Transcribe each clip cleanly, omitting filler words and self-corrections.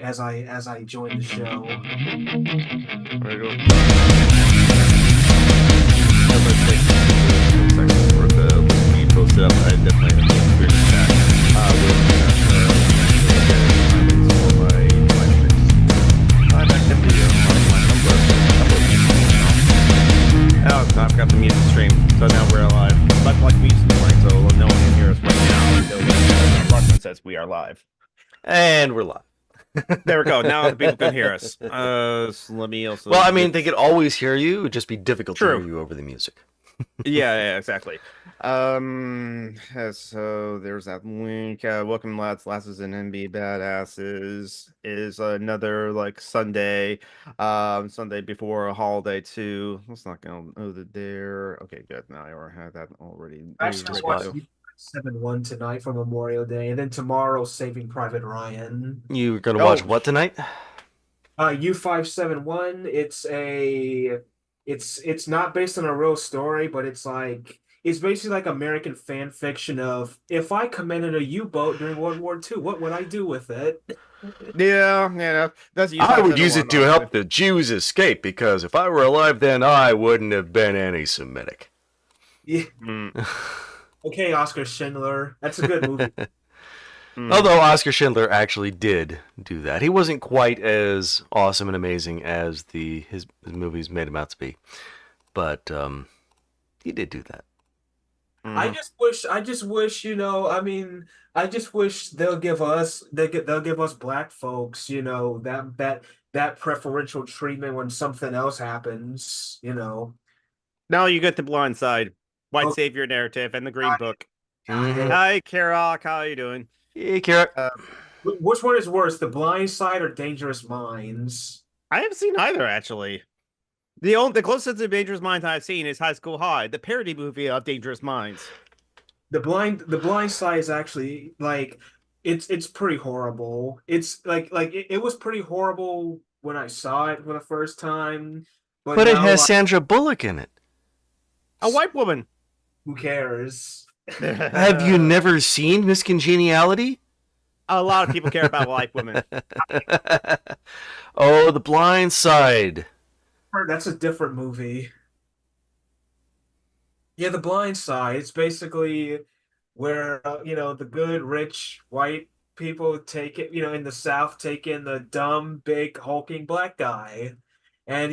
as I join the show. There you go. As I think seconds for the we posted up, I definitely have experienced that with for my live activity on my number. Oh, I've got the music stream, so now we're live. But like music playing, so no one can hear us right now until Russian says we are live. And we're live. There we go. Now the people can hear us. So let me also. Well, I mean, they could always hear you. It would just be difficult to True. hear you over the music. Yeah, exactly. So there's that link. Welcome, lads, lasses, and MB badasses. Is another like Sunday, Sunday before a holiday too. Let's not go there. Okay, good. Now I already had that already. Actually, just watched 7-1 tonight for Memorial Day, and then tomorrow Saving Private Ryan. You're gonna watch what tonight? U-571. It's not based on a real story, but it's basically like American fan fiction of if I commanded a U-boat during World War II, what would I do with it? Yeah, that's I would use it to help the Jews escape because if I were alive then, I wouldn't have been anti-Semitic. Yeah. Okay, Oscar Schindler. That's a good movie. Although Oscar Schindler actually did do that. He wasn't quite as awesome and amazing as his movies made him out to be. But he did do that. I just wish, I just wish they'll give us black folks, that preferential treatment when something else happens. Now you get the blind side, white savior narrative, and the Green Book. Mm-hmm. Hi, Kirok. How are you doing? Hey, Kirok. Which one is worse, The Blind Side or Dangerous Minds? I haven't seen either, actually. The closest to Dangerous Minds I've seen is High School High, the parody movie of Dangerous Minds. The Blind Side is actually it's pretty horrible. It's it was pretty horrible when I saw it for the first time, but it has Sandra Bullock in it. A white woman. Who cares? Have you never seen Miss Congeniality? A lot of people care about white women. Oh, The Blind Side. That's a different movie. Yeah, The Blind Side. It's basically where the good, rich, white people take it. In the South, take in the dumb, big, hulking black guy, and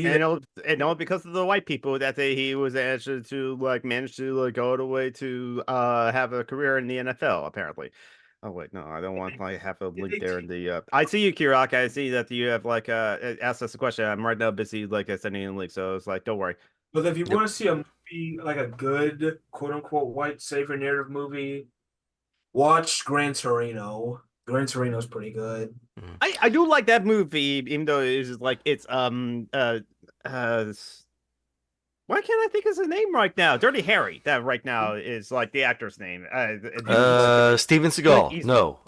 because of the white people that he was actually to manage to go the way to have a career in the NFL. Apparently. Oh wait, no, I don't want to have a link there in the. I see you, Kirok. I see that you have asked us a question. I'm right now busy sending in a link, so it's don't worry. But if you want to see a movie like a good quote unquote white savior narrative movie, watch Gran Torino. Gran Torino's pretty good. I do like that movie, even though it's why can't I think of his name right now? Dirty Harry. That right now is the actor's name. Steven Seagal. No.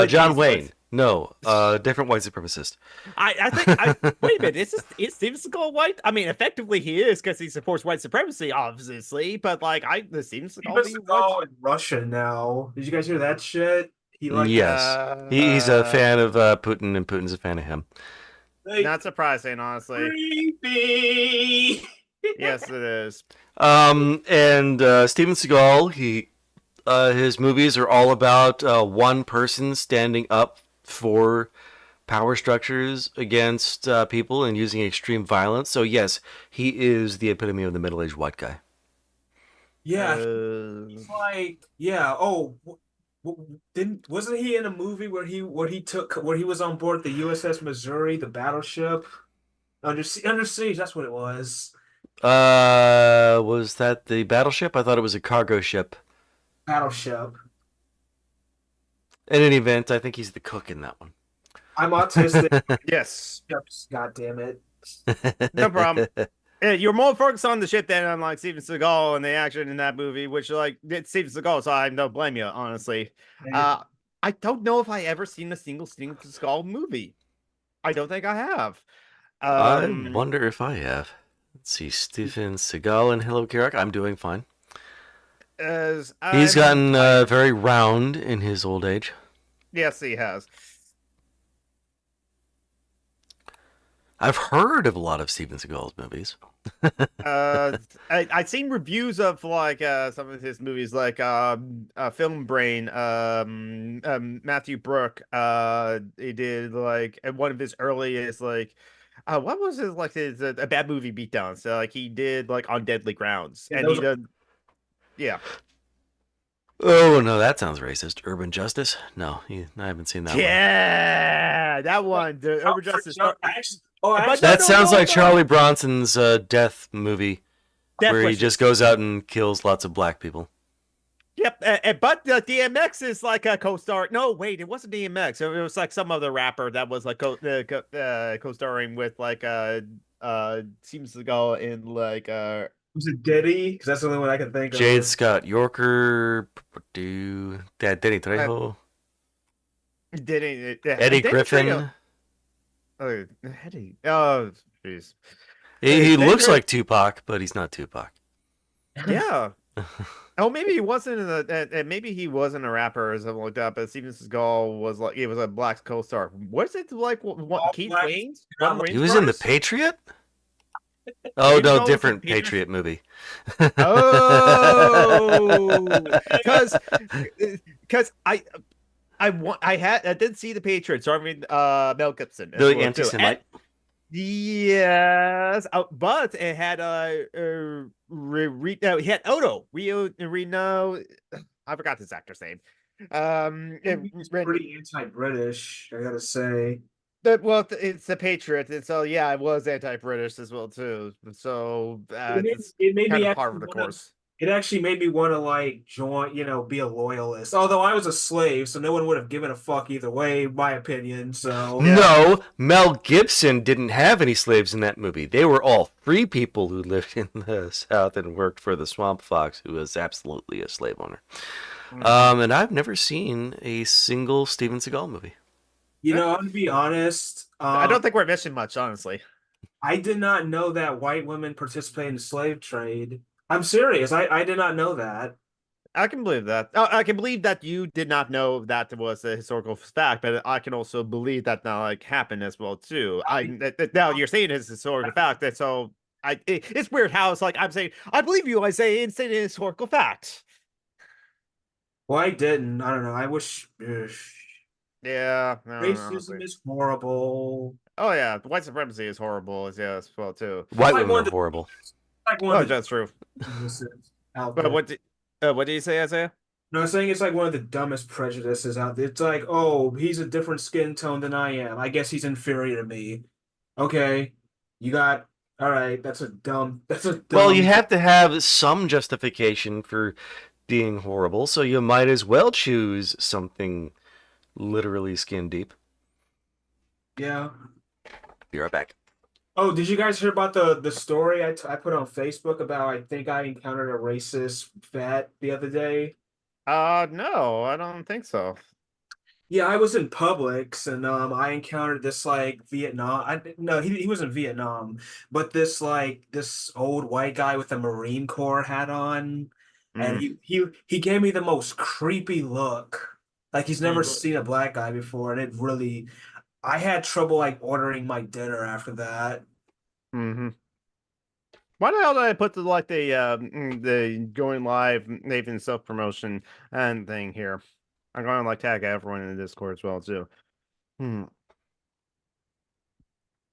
John Wayne. No. Different white supremacist. I think. Wait a minute. Is Steven Seagal white? I mean, effectively he is because he supports white supremacy, obviously. But the Steven Seagal in Russia now. Did you guys hear that shit? Yes. He's a fan of Putin, and Putin's a fan of him. Not surprising, honestly. Creepy. Yes, it is. And Steven Seagal, his movies are all about one person standing up for power structures against people and using extreme violence. So yes, he is the epitome of the middle-aged white guy. Yeah, he's Oh, wasn't he in a movie where he was on board the USS Missouri, the battleship under siege? That's what it was. Was that the battleship? I thought it was a cargo ship. Battleship. In any event, I think he's the cook in that one. I'm autistic. Yes. God damn it. No problem. You're more focused on the ship than on Steven Seagal and the action in that movie, which it's Steven Seagal, so I don't blame you, honestly. I don't know if I ever seen a single Steven Seagal movie. I don't think I have. I wonder if I have. Let's see, Steven Seagal and Hello Kirok. I'm doing fine. He's gotten very round in his old age. Yes, he has. I've heard of a lot of Steven Seagal's movies. I've seen reviews of like some of his movies, like Film Brain. Matthew Brook. He did like one of his earliest like. What was his like his a bad movie beatdown? So like he did like On Deadly Grounds, Yeah, and he did yeah. Oh no, that sounds racist. Urban Justice? No, I haven't seen that one. Yeah, that one. The Urban Justice. But That sounds like no. Charlie Bronson's death movie, where he Wishes. just goes out and kills lots of black people. Yep, but DMX is like a co-star. No, wait, it wasn't DMX. It was like some other rapper that was like co-starring with like Steven Seagal in like Was it Diddy? Because that's the only one I can think Jade of. Scott Yorker, Danny Trejo, Eddie Griffin. Eddie. Oh, jeez. He looks like Tupac, but he's not Tupac. Yeah. Oh, maybe he wasn't in the. Maybe he wasn't a rapper or something like that. But Steven Seagal was like, he was a black co-star. Was it like what Keith Wayne's? He was in The Patriot. Oh no, different Patriot movie. Oh, because I did see The Patriot. So I mean, Mel Gibson. The anti-Semite. Yes, but it had he had Rio Reno. I forgot this actor's name. He's pretty anti-British, I gotta say. Well, it's the Patriot, and so yeah, it was anti-British as well too. So it made kind me of par of the course. It actually made me want to like join, be a loyalist. Although I was a slave, so no one would have given a fuck either way, my opinion. So no, Mel Gibson didn't have any slaves in that movie. They were all free people who lived in the South and worked for the Swamp Fox, who was absolutely a slave owner. And I've never seen a single Steven Seagal movie. I'm gonna be honest. I don't think we're missing much, honestly. I did not know that white women participate in the slave trade. I'm serious. I did not know that. I can believe that. I can believe that you did not know that was a historical fact, but I can also believe that now like happened as well too. Now you're saying it's a historical fact, and so it's weird how it's like I'm saying I believe you. I say it's a historical fact. Well, I didn't. I don't know. I wish. Yeah, Racism is horrible. Oh yeah, white supremacy is horrible as well too. White women are horrible. That's true. But what do you say, Isaiah? No, I'm saying it's like one of the dumbest prejudices out there. It's like, oh, he's a different skin tone than I am. I guess he's inferior to me. Okay, all right. That's a dumb. Well, you have to have some justification for being horrible, so you might as well choose something literally skin deep. Yeah. Be right back. Oh, did you guys hear about the story I put on Facebook about I think I encountered a racist vet the other day? No, I don't think so. Yeah, I was in Publix and I encountered this like Vietnam. No, he wasn't Vietnam, but this old white guy with a Marine Corps hat on, and he gave me the most creepy look. Like he's never seen a black guy before, and it really I had trouble like ordering my dinner after that. Why the hell did I put the going live Nathan self promotion and thing here? I'm going to like tag everyone in the Discord as well too.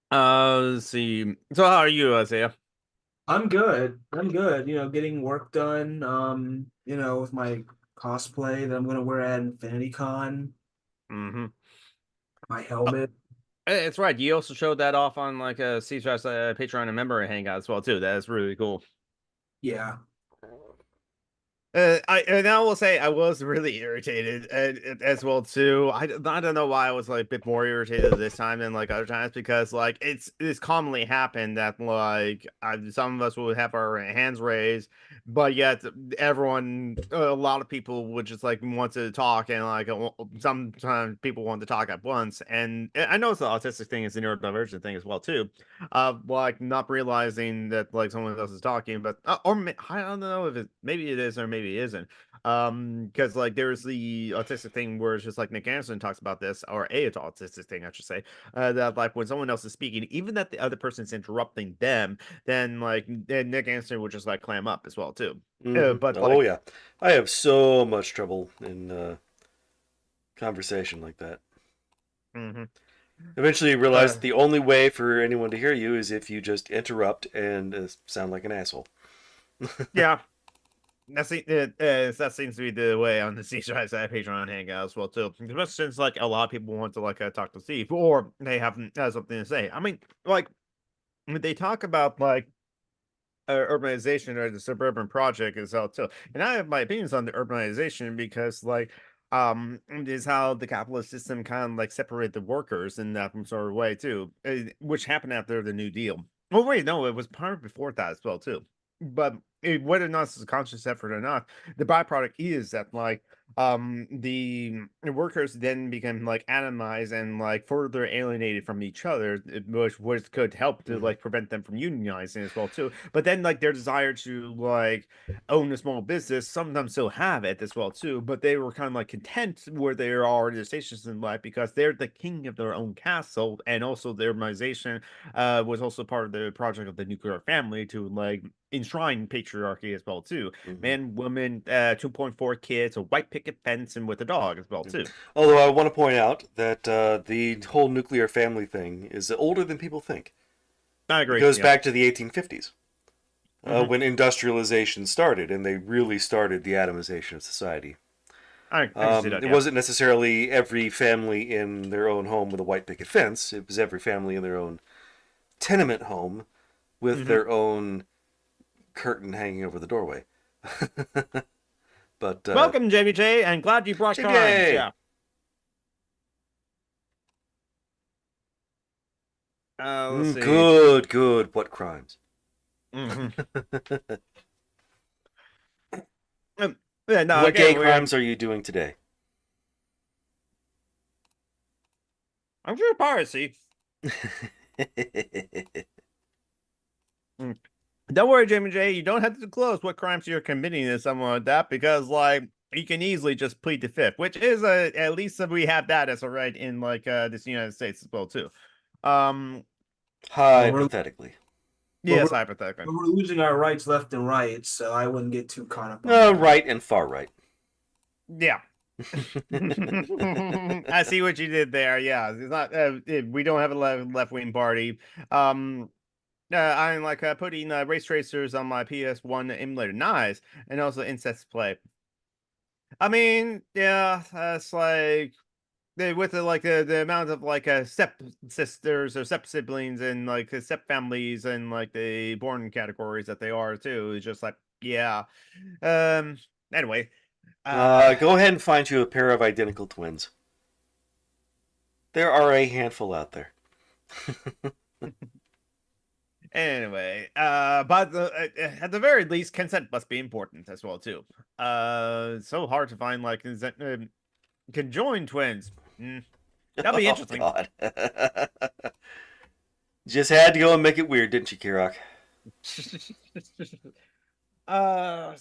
Let's see. So how are you, Isaiah? I'm good. Getting work done. With my cosplay that I'm gonna wear at InfinityCon. My helmet. It's right. You also showed that off on like a CSRS Patreon and member hangout as well too. That is really cool. Yeah. I will say I was really irritated as well too. I don't know why I was like a bit more irritated this time than like other times because like it's commonly happened that like some of us would have our hands raised, but yet everyone, a lot of people would just like want to talk and like sometimes people want to talk at once. And I know it's the autistic thing, it's the neurodivergent thing as well too. Like not realizing that like someone else is talking, but or I don't know if maybe it is or maybe it isn't. Because like there's the autistic thing where it's just like Nick Anderson talks about this, or a autistic thing, I should say, that like when someone else is speaking, even that the other person's interrupting them, then like then Nick Anderson would just like clam up as well too. But Oh like, yeah, I have so much trouble in conversation like that. mhm. Eventually, you realize that the only way for anyone to hear you is if you just interrupt and sound like an asshole. Yeah. That seems to be the way on the CSI side Patreon hangout as well too. Especially since like a lot of people want to like talk to Steve, or they have something to say. I mean, like when they talk about like urbanization or the suburban project as well too, and I have my opinions on the urbanization because like is how the capitalist system kind of like separated the workers in that sort of way too, which happened after the New Deal. Oh wait, no, it was part of before that as well too. But whether or not it's a conscious effort or not, the byproduct is that like the workers then become like atomized and like further alienated from each other, which could help to like prevent them from unionizing as well too. But then like their desire to like own a small business, sometimes still have it as well too, but they were kind of like content where they are in their stations in life because they're the king of their own castle, and also their urbanization was also part of the project of the nuclear family to like enshrine patriarchy as well too. Man, woman, 2.4 kids, a white picket fence, and with a dog as well too. Although I want to point out that the whole nuclear family thing is older than people think. I agree. It goes yeah. back to the 1850s. When industrialization started, and they really started the atomization of society. I can see that, It wasn't necessarily every family in their own home with a white picket fence. It was every family in their own tenement home with their own curtain hanging over the doorway. But welcome, JBJ, and glad you brought crimes. Yeah. Let's see. Good. What crimes? Yeah, no, what gay crimes are you doing today? I'm sure piracy. Don't worry, Jamie J. You don't have to disclose what crimes you're committing to someone like that because, like, you can easily just plead the fifth, which is at least we have that as a right in like this United States as well too. Hypothetically. Yes, hypothetically. We're losing our rights left and right, so I wouldn't get too caught up. Right and far right. Yeah. I see what you did there. Yeah, it's not. We don't have a left wing party. I'm like putting race tracers on my PS1 emulator. Nice, and also incest play. I mean, yeah, that's like with the amount of like step sisters or step siblings and like step families and like the born categories that they are too. It's just like yeah. Anyway. Go ahead and find you a pair of identical twins. There are a handful out there. Anyway, but at the very least, consent must be important as well too. It's so hard to find like conjoined twins. That'd be interesting. God. Just had to go and make it weird, didn't you, Kirok? I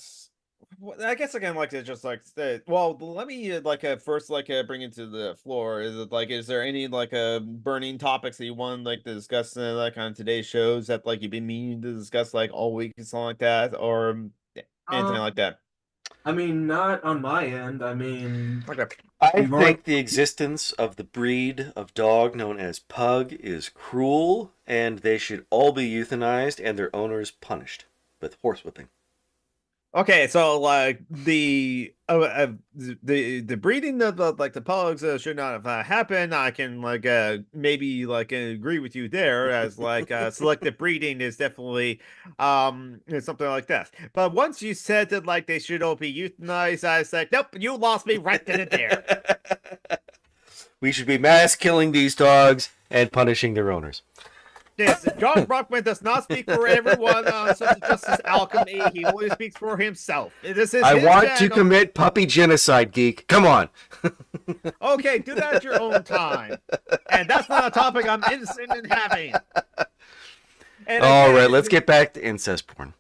guess again, like to just like well, let me like first like bring it to the floor. Is it like is there any like burning topics that you want like to discuss like on today's shows that like you've been meaning to discuss like all week and something like that, or anything like that? I mean, not on my end. I mean, I think the existence of the breed of dog known as pug is cruel, and they should all be euthanized and their owners punished with horsewhipping. Okay, so like the breeding of the like the pugs should not have happened. I can like maybe like agree with you there as like selective breeding is definitely something like that. But once you said that like they should all be euthanized, I said nope, you lost me right then and there. We should be mass killing these dogs and punishing their owners. Yes, John Brockman does not speak for everyone on Social Justice Alchemy. He only speaks for himself. This is I want channel. to commit puppy genocide, geek. Come on. Okay, do that at your own time. And that's not a topic I'm interested in having. All right, let's get back to incest porn.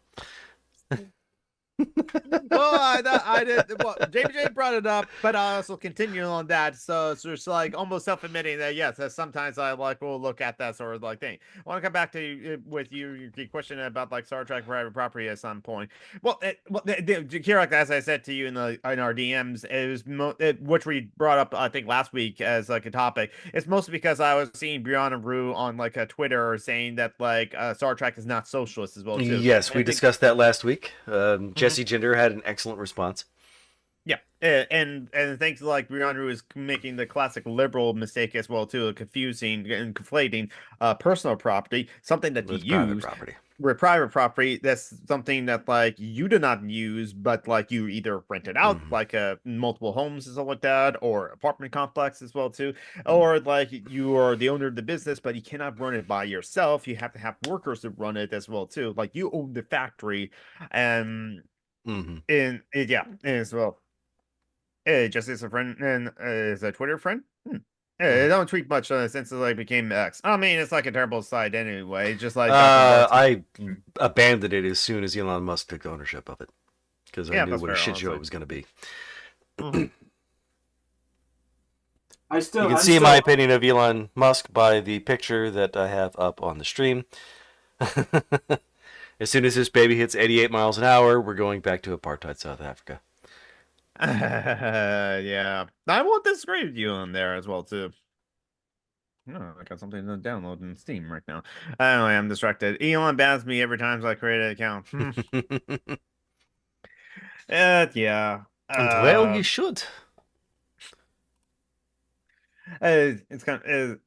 Well, I did. Well, JJ brought it up, but I also continue on that. So it's just like almost self-admitting that yes, that sometimes I like will look at that sort of like thing. I want to come back to with your question about like Star Trek private property at some point. Well, Kirak, as I said to you in our DMs, it was which we brought up I think last week as like a topic. It's mostly because I was seeing Brianna Rue on like a Twitter saying that like Star Trek is not socialist as well too. Yes, And we I think discussed that last week. Jesse Gender had an excellent response. yeah, and thanks to like Brianna is making the classic liberal mistake as well too, confusing and conflating personal property, something that With you private use, property. with private property. That's something that like you do not use, but like you either rent it out, like multiple homes and stuff like that, or apartment complex as well too, or like you are the owner of the business, but you cannot run it by yourself. You have to have workers to run it as well too. Like you own the factory, and yeah, as well. Just as a friend and as a Twitter friend. I don't tweet much since I became X. I mean, it's like a terrible site anyway. Just like I abandoned it as soon as Elon Musk took ownership of it because I knew what a shit show it was going to be. You can see my opinion of Elon Musk by the picture that I have up on the stream. As soon as this baby hits 88 miles an hour, we're going back to apartheid South Africa. Yeah, I won't disagree with you on there as well too. Oh, I got something to download in Steam right now. Anyway, I'm distracted. Elon bans me every time I create an account. Yeah. Well, you should. It's kind of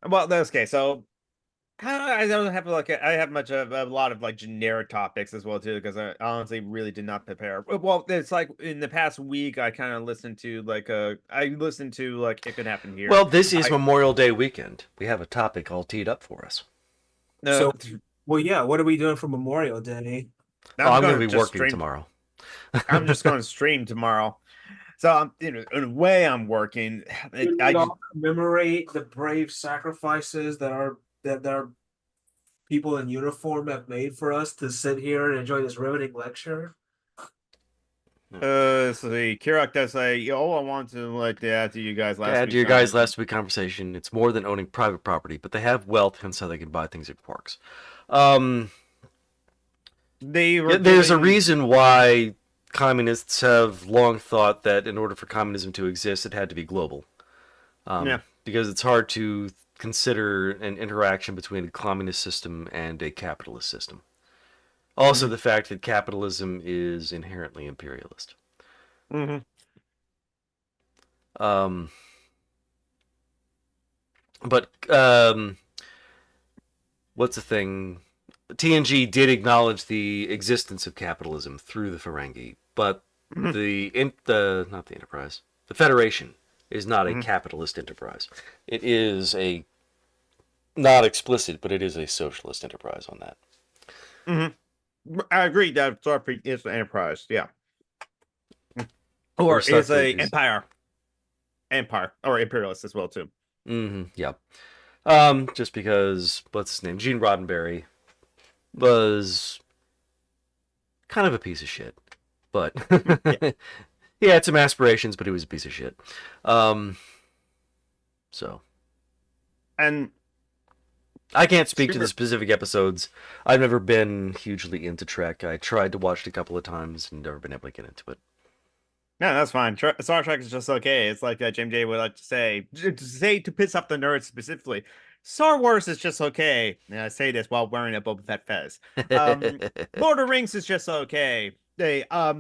well, that's okay. So I don't have like I have much of a lot of like generic topics as well too because I honestly really did not prepare. Well, it's like in the past week I kind of listened to like It Could Happen Here. Well, this is Memorial Day weekend. We have a topic all teed up for us. So, well, yeah. What are we doing for Memorial Day? I'm going to be working tomorrow. I'm just going to stream tomorrow. So I'm in a way I'm working. I commemorate the brave sacrifices that our people in uniform have made for us to sit here and enjoy this riveting lecture. See, Kirak does say, I want to like add to you guys last week conversation. It's more than owning private property, but they have wealth, hence how they can buy things at Quarks. There's a reason why communists have long thought that in order for communism to exist, it had to be global. Because it's hard to consider an interaction between a communist system and a capitalist system. Also, the fact that capitalism is inherently imperialist. But what's the thing? TNG did acknowledge the existence of capitalism through the Ferengi, but the Enterprise, the Federation, is not a capitalist enterprise. It is a not explicit, but it is a socialist enterprise on that. I agree that Starfleet is an enterprise, yeah. Or is a empire or imperialist as well too. Yeah. Just because what's his name? Gene Roddenberry was kind of a piece of shit, but he had some aspirations, but he was a piece of shit. And I can't speak to the specific episodes. I've never been hugely into Trek. I tried to watch it a couple of times and never been able to get into it. No, that's fine. Star Trek is just okay. It's like Jim J would like to say to piss off the nerds specifically. Star Wars is just okay. And I say this while wearing a Boba Fett fez. Lord of the Rings is just okay.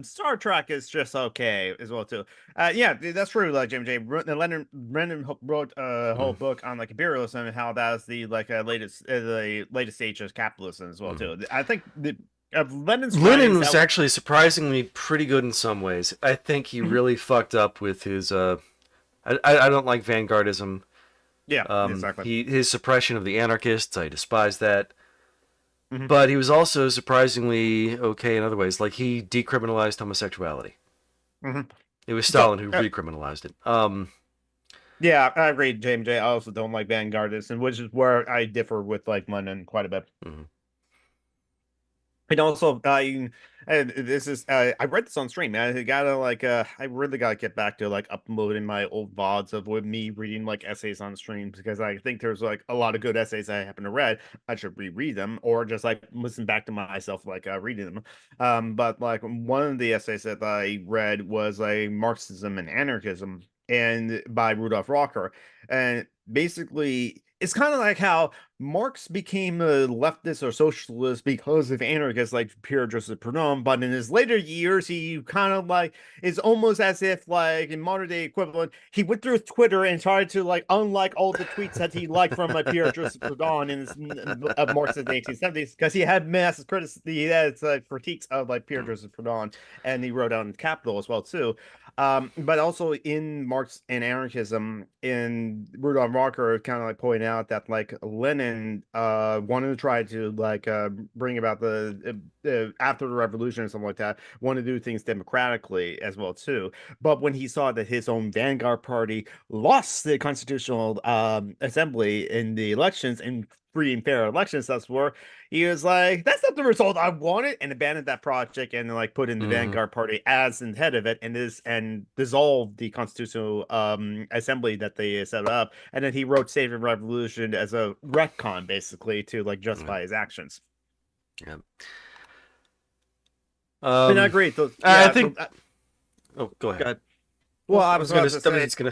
Star Trek is just okay as well too. Yeah, that's true. Like Jim J. Brennan wrote a whole book on like imperialism and how that is the latest stage of capitalism as well too. I think Lenin was actually surprisingly pretty good in some ways. I think he really fucked up with his. I don't like vanguardism. Yeah, exactly. His suppression of the anarchists, I despise that. But he was also surprisingly okay in other ways. Like he decriminalized homosexuality. It was Stalin who recriminalized it. Yeah, I agree, James J. I also don't like vanguardism, which is where I differ with like Lenin quite a bit. And also, this is I read this on stream. I gotta I really gotta get back to like uploading my old VODs of with me reading like essays on stream because I think there's like a lot of good essays I happen to read. I should reread them or just like listen back to myself reading them. But like one of the essays that I read was like Marxism and Anarchism and by Rudolf Rocker, and basically it's kind of like how Marx became a leftist or socialist because of anarchists like Pierre Joseph Proudhon, but in his later years, he kind of like is almost as if like in modern day equivalent, he went through Twitter and tried to like unlike all the tweets that he liked from Pierre Joseph Proudhon in his of Marx in the 1870s because he had massive criticism, he had critiques of like Pierre Joseph Proudhon, and he wrote out in Capital as well too. But also in Marx and Anarchism, in Rudolf Rocker kind of like pointing out that like Lenin wanted to try to bring about the after the revolution or something like that, wanted to do things democratically as well too. But when he saw that his own Vanguard Party lost the constitutional assembly in the elections and free and fair elections, that's where he was like, that's not the result I wanted, and abandoned that project and like put in the Vanguard Party as the head of it and dissolved the constitutional assembly that they set up. And then he wrote Saving Revolution as a retcon basically to like justify his actions. Yeah. And I agree. I think. Oh, go ahead. Go ahead. Well, I was going to say.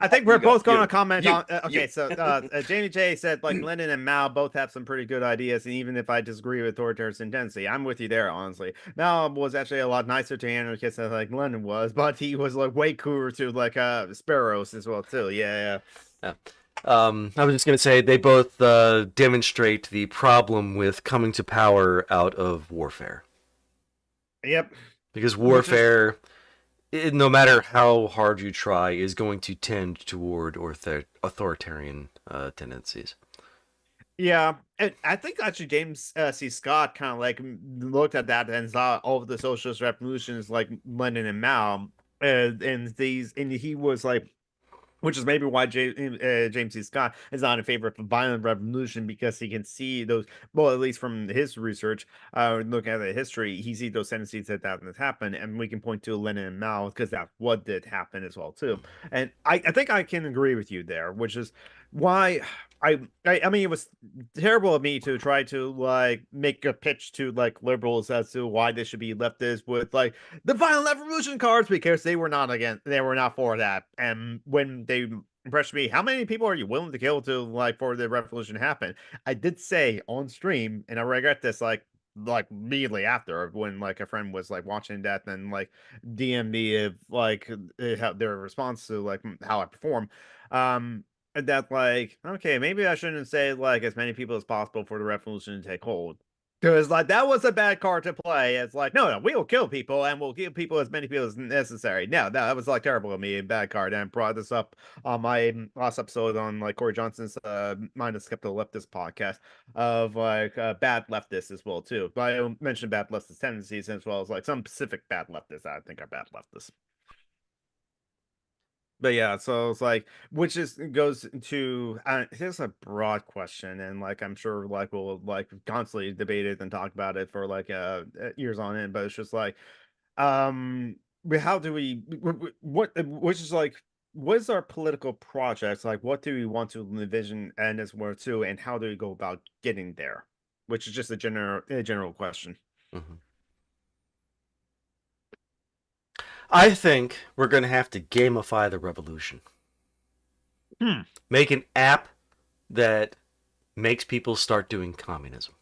I think we're both going to comment on. Okay, so Jamie J said like Lenin and Mao both have some pretty good ideas, and even if I disagree with authoritarian tendency, I'm with you there. Honestly, Mao was actually a lot nicer to anarchists than like Lenin was, but he was like way cooler to like sparrows as well too. Yeah. I was just going to say they both demonstrate the problem with coming to power out of warfare. Yep. Because warfare, no matter how hard you try, is going to tend toward authoritarian tendencies. Yeah, and I think actually James C. Scott kind of like looked at that and saw all of the socialist revolutions like Lenin and Mao, and he was like, which is maybe why James C. Scott is not in favor of a violent revolution, because he can see those, well, at least from his research, looking at the history, he sees those tendencies that happen, and we can point to Lenin and Mao because that's what did happen as well too. And I think I can agree with you there, which is why I mean, it was terrible of me to try to like make a pitch to like liberals as to why they should be leftist with like the violent revolution cards, because they were not for that. And when they impressed me, how many people are you willing to kill to like for the revolution to happen? I did say on stream, and I regret this like immediately after, when like a friend was like watching that and like DM me of like their response to like how I perform. That like, okay, maybe I shouldn't say like as many people as possible for the revolution to take hold, because like that was a bad card to play. It's like, no, we will kill people and we'll kill people as many people as necessary. No, that was like terrible of me, and bad card. And I brought this up on my last episode on like Corey Johnson's Mind of Skeptical Leftist podcast of like bad leftists as well too. But I mentioned bad leftist tendencies as well as like some specific bad leftists I think are bad leftists. But yeah, so it's like, which is goes to here's a broad question, and like I'm sure like we'll like constantly debate it and talk about it for like years on end. But it's just like, how do we what which is like, what is our political projects like? What do we want to envision and as well too, and how do we go about getting there? Which is just a general question. Mm-hmm. I think we're going to have to gamify the revolution. Make an app that makes people start doing communism.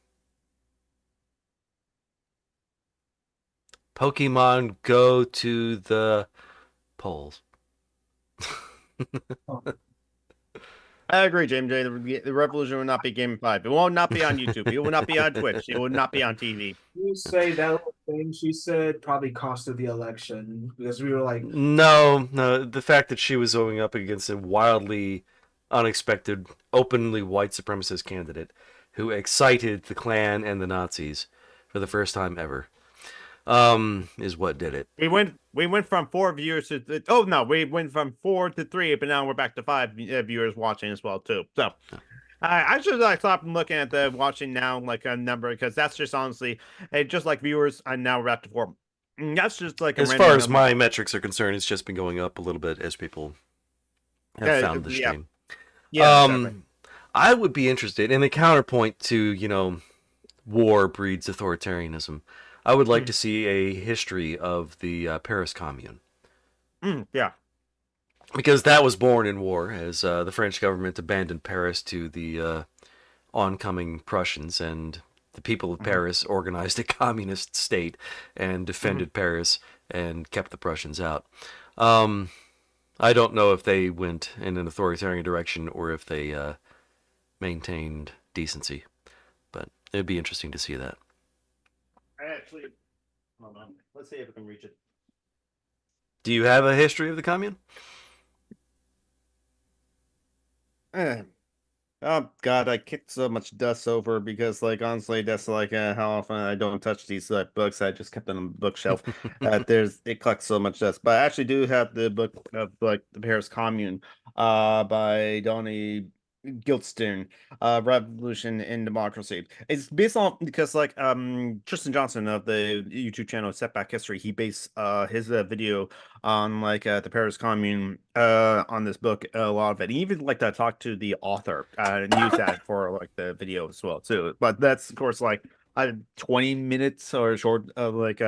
Pokemon Go to the polls. I agree, James J. The revolution will not be gamified. It will not be on YouTube. It will not be on Twitch. It will not be on TV. You say that little thing she said probably costed the election, because we were like, no, the fact that she was going up against a wildly unexpected, openly white supremacist candidate who excited the Klan and the Nazis for the first time ever, is what did it. We went from 4 viewers to we went from 4 to 3, but now we're back to 5 viewers watching as well too. So I should like stop looking at the watching now like a number because that's just honestly, just like viewers, I'm now wrapped for. That's just like a As far random as number. my metrics are concerned, it's just been going up a little bit as people have found the Yeah, stream. yeah, exactly. I would be interested in a counterpoint to, war breeds authoritarianism. I would like to see a history of the Paris Commune. Yeah. Because that was born in war, as the French government abandoned Paris to the oncoming Prussians, and the people of Paris organized a communist state and defended Paris and kept the Prussians out. I don't know if they went in an authoritarian direction or if they maintained decency, but it'd be interesting to see that. Actually, hold on. Let's see if we can reach it. Do you have a history of the commune? Oh God, I kicked so much dust over because, like, honestly, that's like how often I don't touch these books. I just kept them on the bookshelf. It collects so much dust. But I actually do have the book of like the Paris Commune, by Donny Giltstern, Revolution in Democracy. It's based on because like Tristan Johnson of the YouTube channel Setback History, he based his video on like the Paris Commune on this book, a lot of it. He even like to talk to the author and use that for like the video as well too. But that's of course like 20 minutes or short like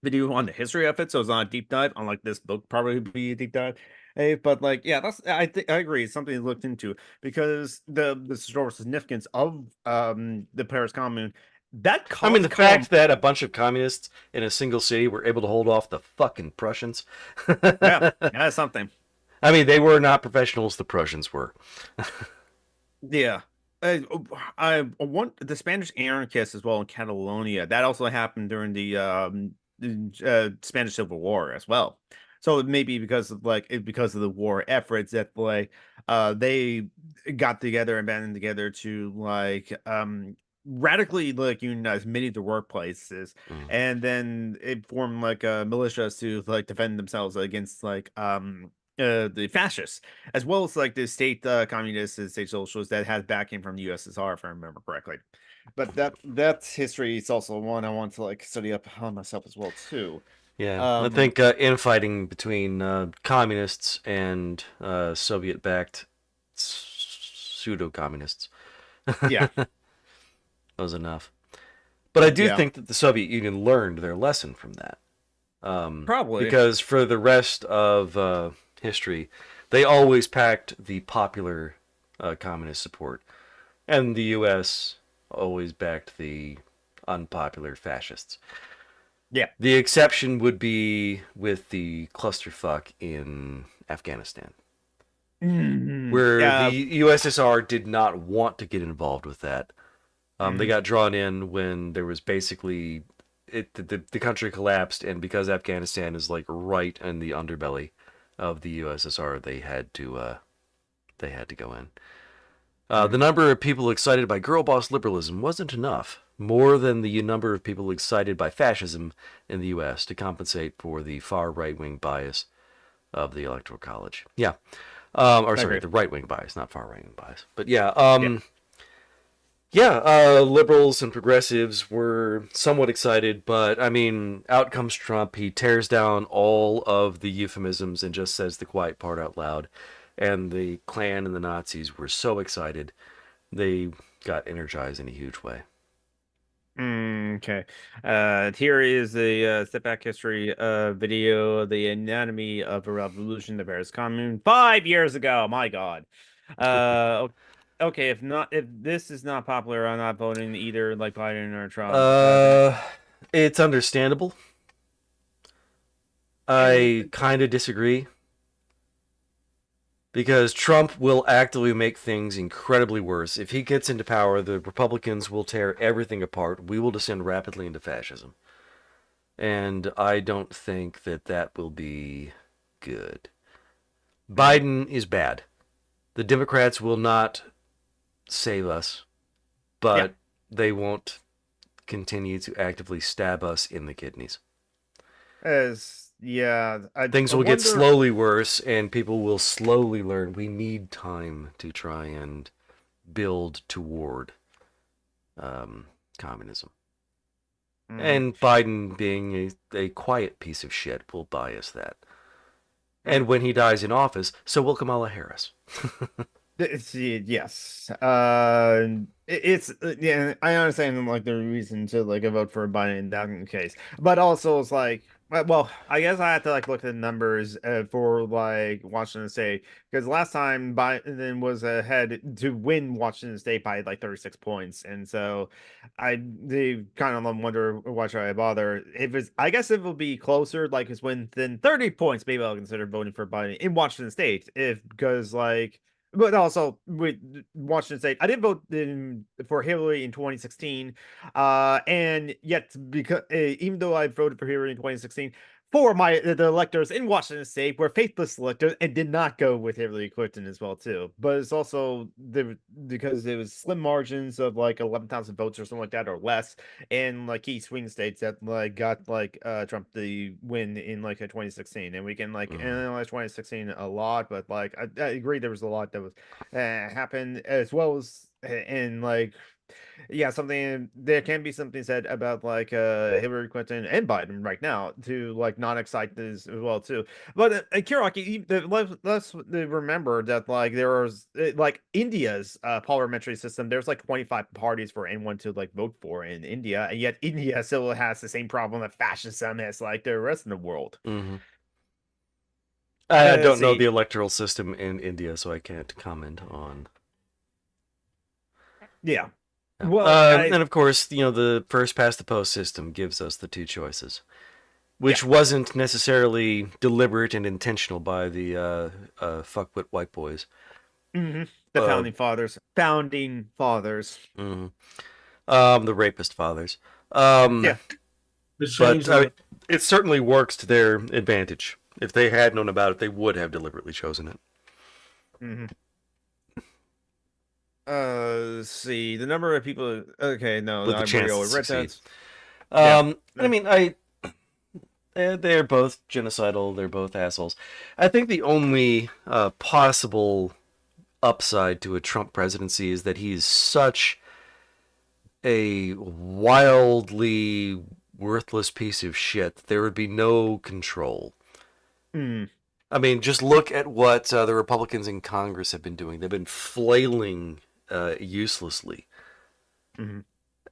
video on the history of it, so it's not a deep dive. Unlike this book, probably be a deep dive. But like, yeah, that's I think I agree. It's something to look into because the historical significance of the Paris Commune that I mean, caused the fact that a bunch of communists in a single city were able to hold off the fucking Prussians. yeah, that's something. I mean, they were not professionals, the Prussians were. Yeah. I want the Spanish anarchists as well in Catalonia. That also happened during the Spanish Civil War as well. So it may be because of because of the war efforts that like they got together and banded together to like radically like unionize many of the workplaces, and then it formed like militias to like defend themselves against like the fascists, as well as like the state communists and state socialists that had backing from the USSR, if I remember correctly. But that's history. It's also one I want to like study up on myself as well too. Yeah, I Um, think infighting between communists and Soviet-backed pseudo-communists yeah, was enough. But I do yeah, think that the Soviet Union learned their lesson from that. probably. Because for the rest of history, they always packed the popular communist support, and the U.S. always backed the unpopular fascists. Yeah. The exception would be with the clusterfuck in Afghanistan, where Yeah. the USSR did not want to get involved with that. They got drawn in when there was basically the country collapsed, and because Afghanistan is like right in the underbelly of the USSR, they had to go in. The number of people excited by girl boss liberalism wasn't enough, more than the number of people excited by fascism in the U.S. to compensate for the far right-wing bias of the Electoral College. Yeah. Or sorry, the right-wing bias, not far right-wing bias. But yeah, liberals and progressives were somewhat excited, but I mean, out comes Trump. He tears down all of the euphemisms and just says the quiet part out loud. And the Klan and the Nazis were so excited, they got energized in a huge way. Okay. Here is the step back history video, the anatomy of a revolution, the Paris Commune, 5 years ago. My God. Okay. If this is not popular, I'm not voting either like Biden or Trump. It's understandable. I kind of disagree. Because Trump will actively make things incredibly worse. If he gets into power, the Republicans will tear everything apart. We will descend rapidly into fascism. And I don't think that that will be good. Biden is bad. The Democrats will not save us, but they won't continue to actively stab us in the kidneys. Things will get slowly worse, and people will slowly learn we need time to try and build toward communism. Mhm. And Biden, being a quiet piece of shit, will bias that. And when he dies in office, so will Kamala Harris. Yes. It's yeah. I understand like the reason to like vote for Biden in that case, but also it's like, well, I guess I have to like look at the numbers for like Washington State, because last time Biden was ahead to win Washington State by like 36 points, and so they kind of wonder why should I bother if it's. I guess it will be closer, like it's within 30 points. Maybe I'll consider voting for Biden in Washington State if because like. But also with Washington State, I did vote for Hillary in 2016, and yet because even though I voted for Hillary in 2016, for the electors in Washington State were faithless electors and did not go with Hillary Clinton as well too. But it's also because it was slim margins of like 11,000 votes or something like that or less, and like key swing states that like got like Trump the win in like a 2016, and we can like analyze 2016 a lot, but like I agree there was a lot that was happened as well as in like yeah, something there can be something said about like Hillary Clinton and Biden right now to like not excite this as well too. But Kiraki, let's remember that like there was like India's parliamentary system. There's like 25 parties for anyone to like vote for in India, and yet India still has the same problem of fascism as like the rest of the world. Mm-hmm. I don't know See, the electoral system in India, so I can't comment on. yeah. Yeah. Well, And of course, the first past the post system gives us the two choices, which wasn't necessarily deliberate and intentional by the fuckwit white boys. the founding fathers. Founding fathers. Mm-hmm. The rapist fathers. Yeah. But it certainly works to their advantage. If they had known about it, they would have deliberately chosen it. Mm-hmm. Let's see the number of people. Okay, no, With the chance to succeed. I mean, they're both genocidal. They're both assholes. I think the only possible upside to a Trump presidency is that he's such a wildly worthless piece of shit that there would be no control. I mean, just look at what the Republicans in Congress have been doing. They've been flailing uselessly.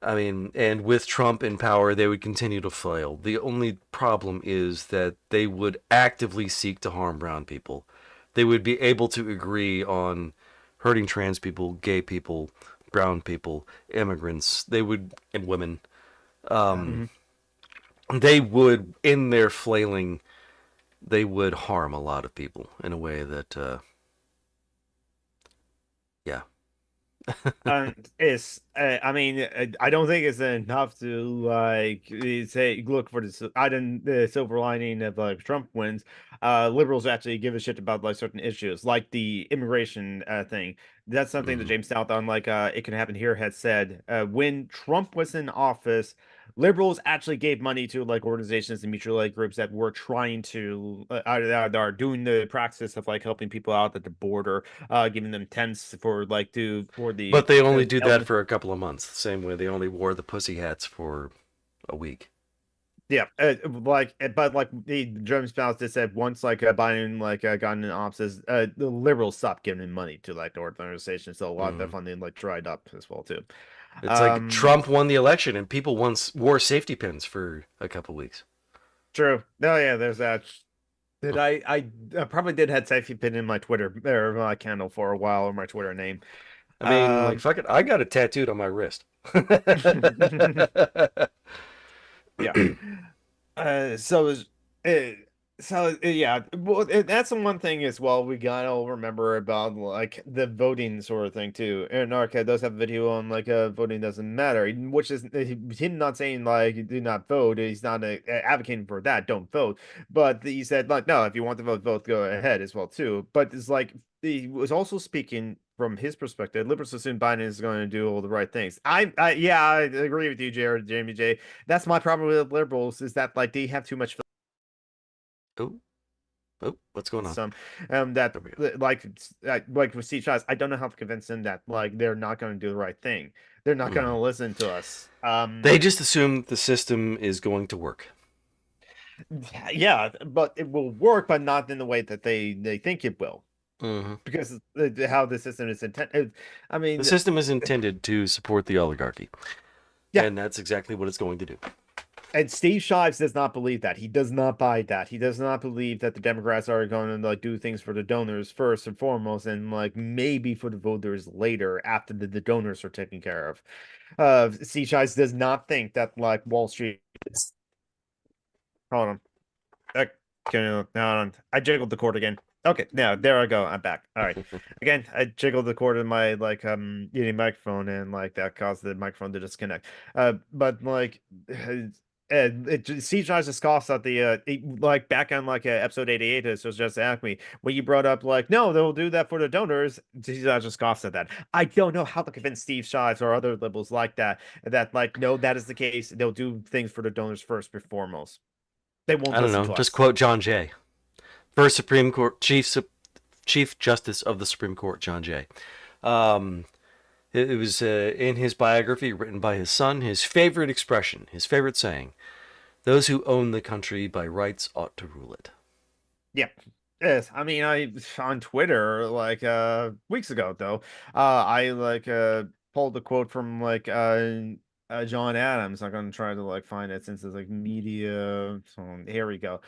I mean, and with Trump in power, they would continue to flail. The only problem is that they would actively seek to harm brown people. They would be able to agree on hurting trans people, gay people, brown people, immigrants. They would, and women. They would, in their flailing, they would harm a lot of people in a way that, yeah. I mean, I don't think it's enough to like say look for the silver lining of like Trump wins. Liberals actually give a shit about like certain issues, like the immigration thing. That's something that James South on like It Can Happen Here had said when Trump was in office. Liberals actually gave money to like organizations and mutual aid groups that were trying to are doing the practice of like helping people out at the border, giving them tents for like for the. But they only do that for a couple of months. The same way they only wore the pussy hats for a week. Yeah, but like the German spouse just said once like Biden like got in office, the liberals stopped giving money to like the organization, so a lot of their funding like dried up as well too. It's like Trump won the election and people once wore safety pins for a couple weeks. True. Oh yeah, there's that. Did I probably did had safety pin in my Twitter or my candle for a while or my Twitter name. I mean, like fuck it, I got it tattooed on my wrist. Yeah. Yeah, well, that's the one thing as well we gotta remember about like the voting sort of thing too. And Arca does have a video on like voting doesn't matter, which is him not saying like do not vote. He's not advocating for that, don't vote. But he said like no, if you want to vote, go ahead as well too. But it's like he was also speaking from his perspective. Liberals assume Biden is going to do all the right things. Yeah, I agree with you, Jared, Jamie J. That's my problem with liberals is that like they have too much. Oh. Oh, what's going on? Some that like with Steve Jobs, I don't know how to convince them that like they're not going to do the right thing. They're not going to listen to us. They just assume the system is going to work. Yeah, but it will work, but not in the way that they think it will, Mm-hmm. because how the system is intended. I The mean, system is intended to support the oligarchy, yeah. and that's exactly what it's going to do. And Steve Shives does not believe that. He does not buy that. He does not believe that the Democrats are going to like do things for the donors first and foremost, and like maybe for the voters later after the donors are taken care of. Steve Shives does not think that like Wall Street. Hold on. Hold on. I jiggled the cord again. Okay, now there I go. I'm back. All right. Again, I jiggled the cord in my like using microphone, and like that caused the microphone to disconnect. But like Steve Jobs just scoffs at the like back on like episode 88, it was just Acme when you brought up like no, they'll do that for the donors. Steve Jobs just scoffs at that. I don't know how to convince Steve Jobs or other liberals like that like no, that is the case. They'll do things for the donors first and foremost. They won't I don't listen know. to Just us. quote John Jay, first Supreme Court Chief Justice of the Supreme Court, John Jay. It was in his biography written by his son, his favorite expression, his favorite saying: "Those who own the country by rights ought to rule it." Yeah. Yes. I mean, I on Twitter like weeks ago though, I like pulled a quote from like John Adams. I'm gonna try to like find it since it's like media. So here we go.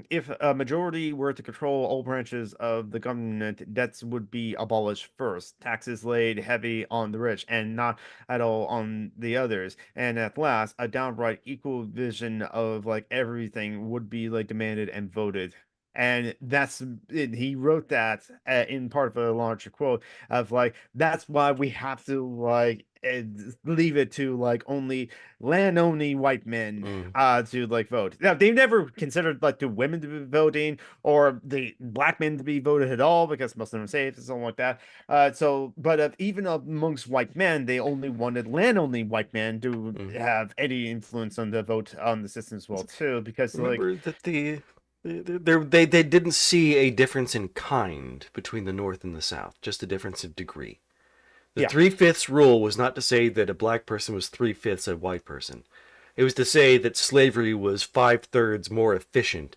If a majority were to control all branches of the government, debts would be abolished first, taxes laid heavy on the rich and not at all on the others, and at last, a downright equal vision of like everything would be like demanded and voted. And that's it. He wrote that in part of a larger quote of like that's why we have to like leave it to like only land only white men Mm. to like vote. Now they've never considered like the women to be voting or the black men to be voted at all because most of them say it or something like that. So but even amongst white men, they only wanted land only white men to have any influence on the vote on the system as well too, because Remember like that they didn't see a difference in kind between the North and the South, just a difference of degree. The yeah. 3/5 rule was not to say that a black person was 3/5 a white person. It was to say that slavery was 5/3 more efficient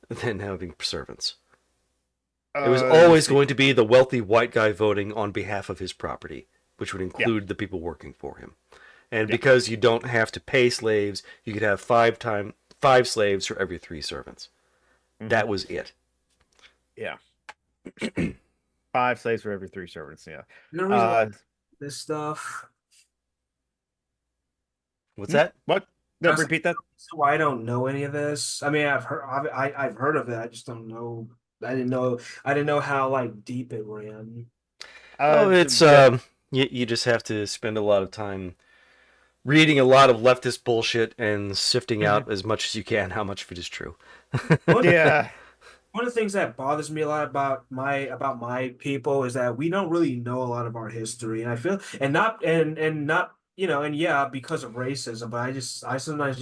than having servants. It was always going to be the wealthy white guy voting on behalf of his property, which would include the people working for him. And because you don't have to pay slaves, you could have five slaves for every 3 servants. That was it. Yeah. 5 slaves for every 3 servants. Yeah. The reason why this stuff. What's that? What? That's Repeat that. So I don't know any of this. I mean, I've heard of it. I just don't know. I didn't know how like deep it ran. It's you just have to spend a lot of time reading a lot of leftist bullshit and sifting out as much as you can how much of it is true. Yeah. One of the things that bothers me a lot about my people is that we don't really know a lot of our history, and I feel and not and yeah, because of racism, but I sometimes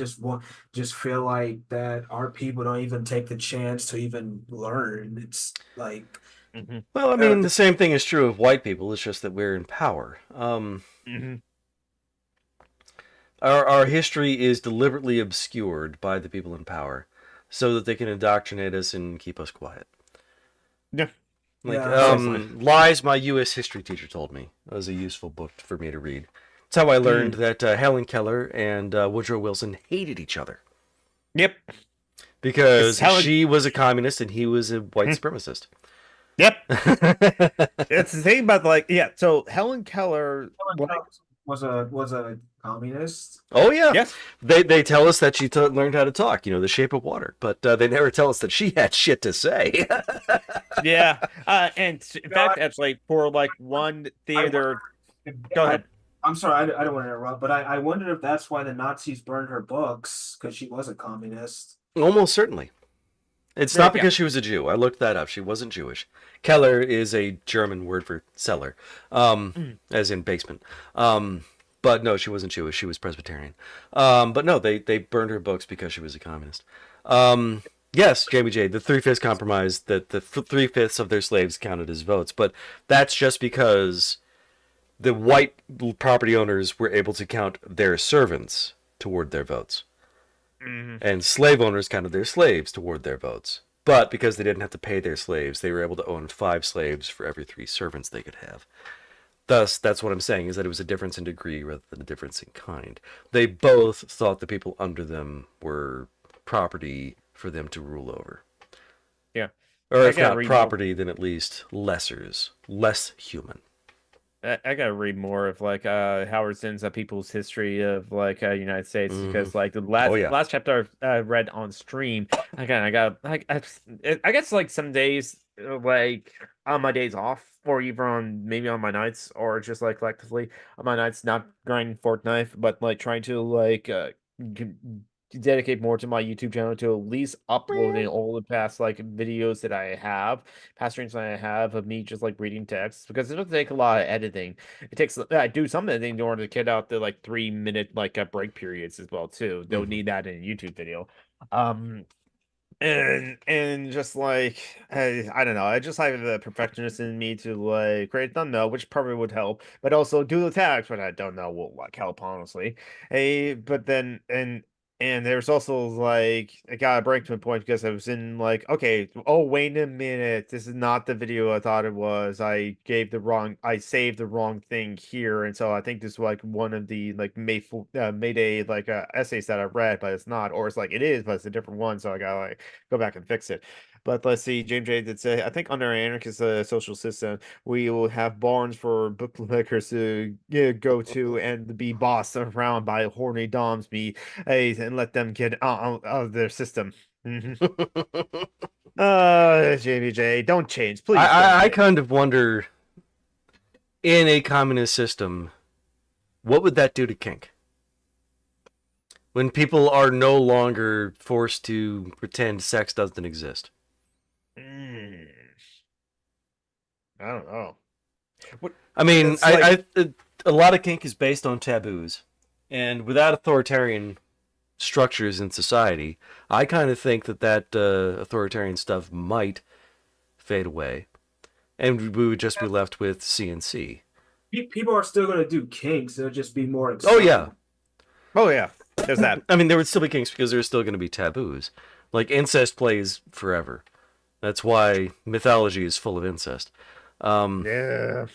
just feel like that our people don't even take the chance to even learn. It's like Well, I mean, the same thing is true of white people. It's just that we're in power. Our history is deliberately obscured by the people in power, so that they can indoctrinate us and keep us quiet. Yeah. Lies my U.S. history teacher told me. That was a useful book for me to read. It's how I learned that Helen Keller and Woodrow Wilson hated each other. Yep. Because she was a communist and he was a white supremacist. Yep. It's the thing about like so Helen Keller was a communist. Oh yeah. Yes. They tell us that she learned how to talk, The Shape of Water, but they never tell us that she had shit to say. Yeah. And in fact, actually, for like one theater. Go ahead. I'm sorry, I don't want to interrupt, but I wondered if that's why the Nazis burned her books, because she was a communist. Almost certainly. It's not because she was a Jew. I looked that up. She wasn't Jewish. Keller is a German word for cellar, as in basement. But no, she wasn't Jewish. She was Presbyterian. But no, they burned her books because she was a communist. Yes, Jamie J. The 3/5 compromise that the 3/5 of their slaves counted as votes, but that's just because the white property owners were able to count their servants toward their votes, and slave owners counted their slaves toward their votes. But because they didn't have to pay their slaves, they were able to own 5 slaves for every 3 servants they could have. Thus, that's what I'm saying, is that it was a difference in degree rather than a difference in kind. They both thought the people under them were property for them to rule over. Yeah. Or if not property, then at least lessers. Less human. I gotta read more of like Howard Zinn's People's History of like United States, because like the last chapter I read on stream, again I guess like some days like on my days off, or even on maybe on my nights, or just like collectively on my nights, not grinding Fortnite, but like trying to like dedicate more to my YouTube channel, to at least uploading all the past like videos that I have, past streams that I have of me just like reading text, because it doesn't take a lot of editing. It takes I do some editing in order to get out the like 3 minute like break periods as well too. Don't need that in a YouTube video. And just like I don't know, I just have the perfectionist in me to like create thumbnail, which probably would help, but also do the tags, but I don't know will like help honestly. But then and there's also like I got a break to a point, because I was in like, okay, oh wait a minute, this is not the video I thought it was. I saved the wrong thing here, and so I think this is like one of the like Mayday like essays that I read, but it's not, or it's like it is, but it's a different one, so I gotta like go back and fix it. But let's see, James J did say, I think under anarchist social system, we will have barns for bookmakers to go to and be bossed around by horny doms, and let them get out of their system. JVJ, don't change, please. I kind of wonder, in a communist system, what would that do to kink? When people are no longer forced to pretend sex doesn't exist. I don't know. I mean, a lot of kink is based on taboos, and without authoritarian structures in society, I kind of think that authoritarian stuff might fade away, and we would just be left with CNC. People are still going to do kinks. They'll just be more exciting. Oh yeah. There's that. I mean, there would still be kinks because there's still going to be taboos. Like incest plays forever. That's why mythology is full of incest. Yeah.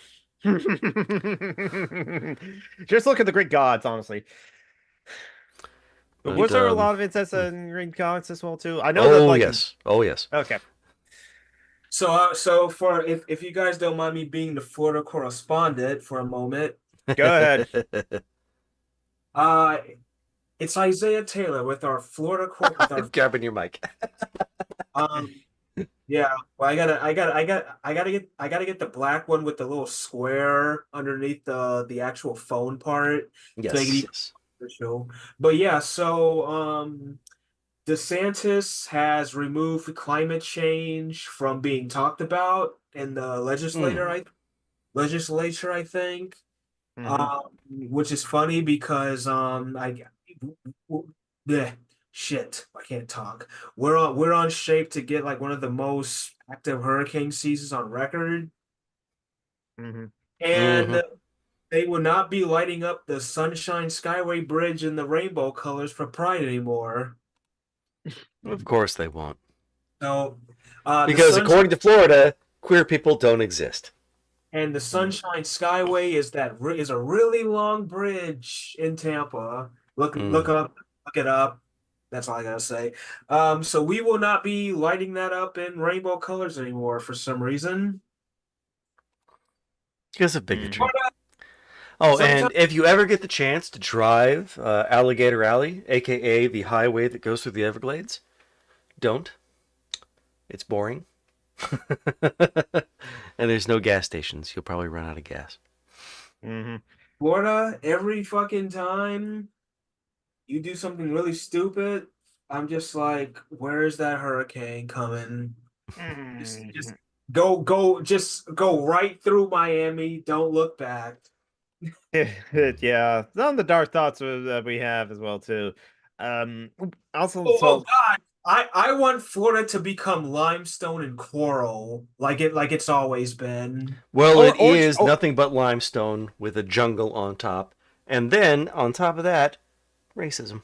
Just look at the Greek gods, honestly. But was there a lot of incest in Greek gods as well too? I know that. Like, yes. Oh yes. Okay. So for if you guys don't mind me being the Florida correspondent for a moment, go ahead. It's Isaiah Taylor with our Florida I'm grabbing your mic. Yeah, well, I gotta get the black one with the little square underneath the actual phone part. Yes. Show. But yeah, so DeSantis has removed climate change from being talked about in the legislature, I think. Which is funny because shit, I can't talk. We're on shape to get like one of the most active hurricane seasons on record. And they will not be lighting up the Sunshine Skyway Bridge in the rainbow colors for Pride anymore. Of course they won't. So, because according to Florida, queer people don't exist. And the Sunshine Skyway is a really long bridge in Tampa. Look it up. That's all I gotta say. So we will not be lighting that up in rainbow colors anymore for some reason. Because of bigotry. And if you ever get the chance to drive Alligator Alley, aka the highway that goes through the Everglades, don't. It's boring. And there's no gas stations. You'll probably run out of gas. Florida, every fucking time you do something really stupid, I'm just like, where is that hurricane coming? Just go right through Miami. Don't look back. Yeah, some of the dark thoughts that we have as well too. Also, God, I want Florida to become limestone and coral, like it's always been. Well, it Or is nothing but limestone with a jungle on top, and then on top of that, racism.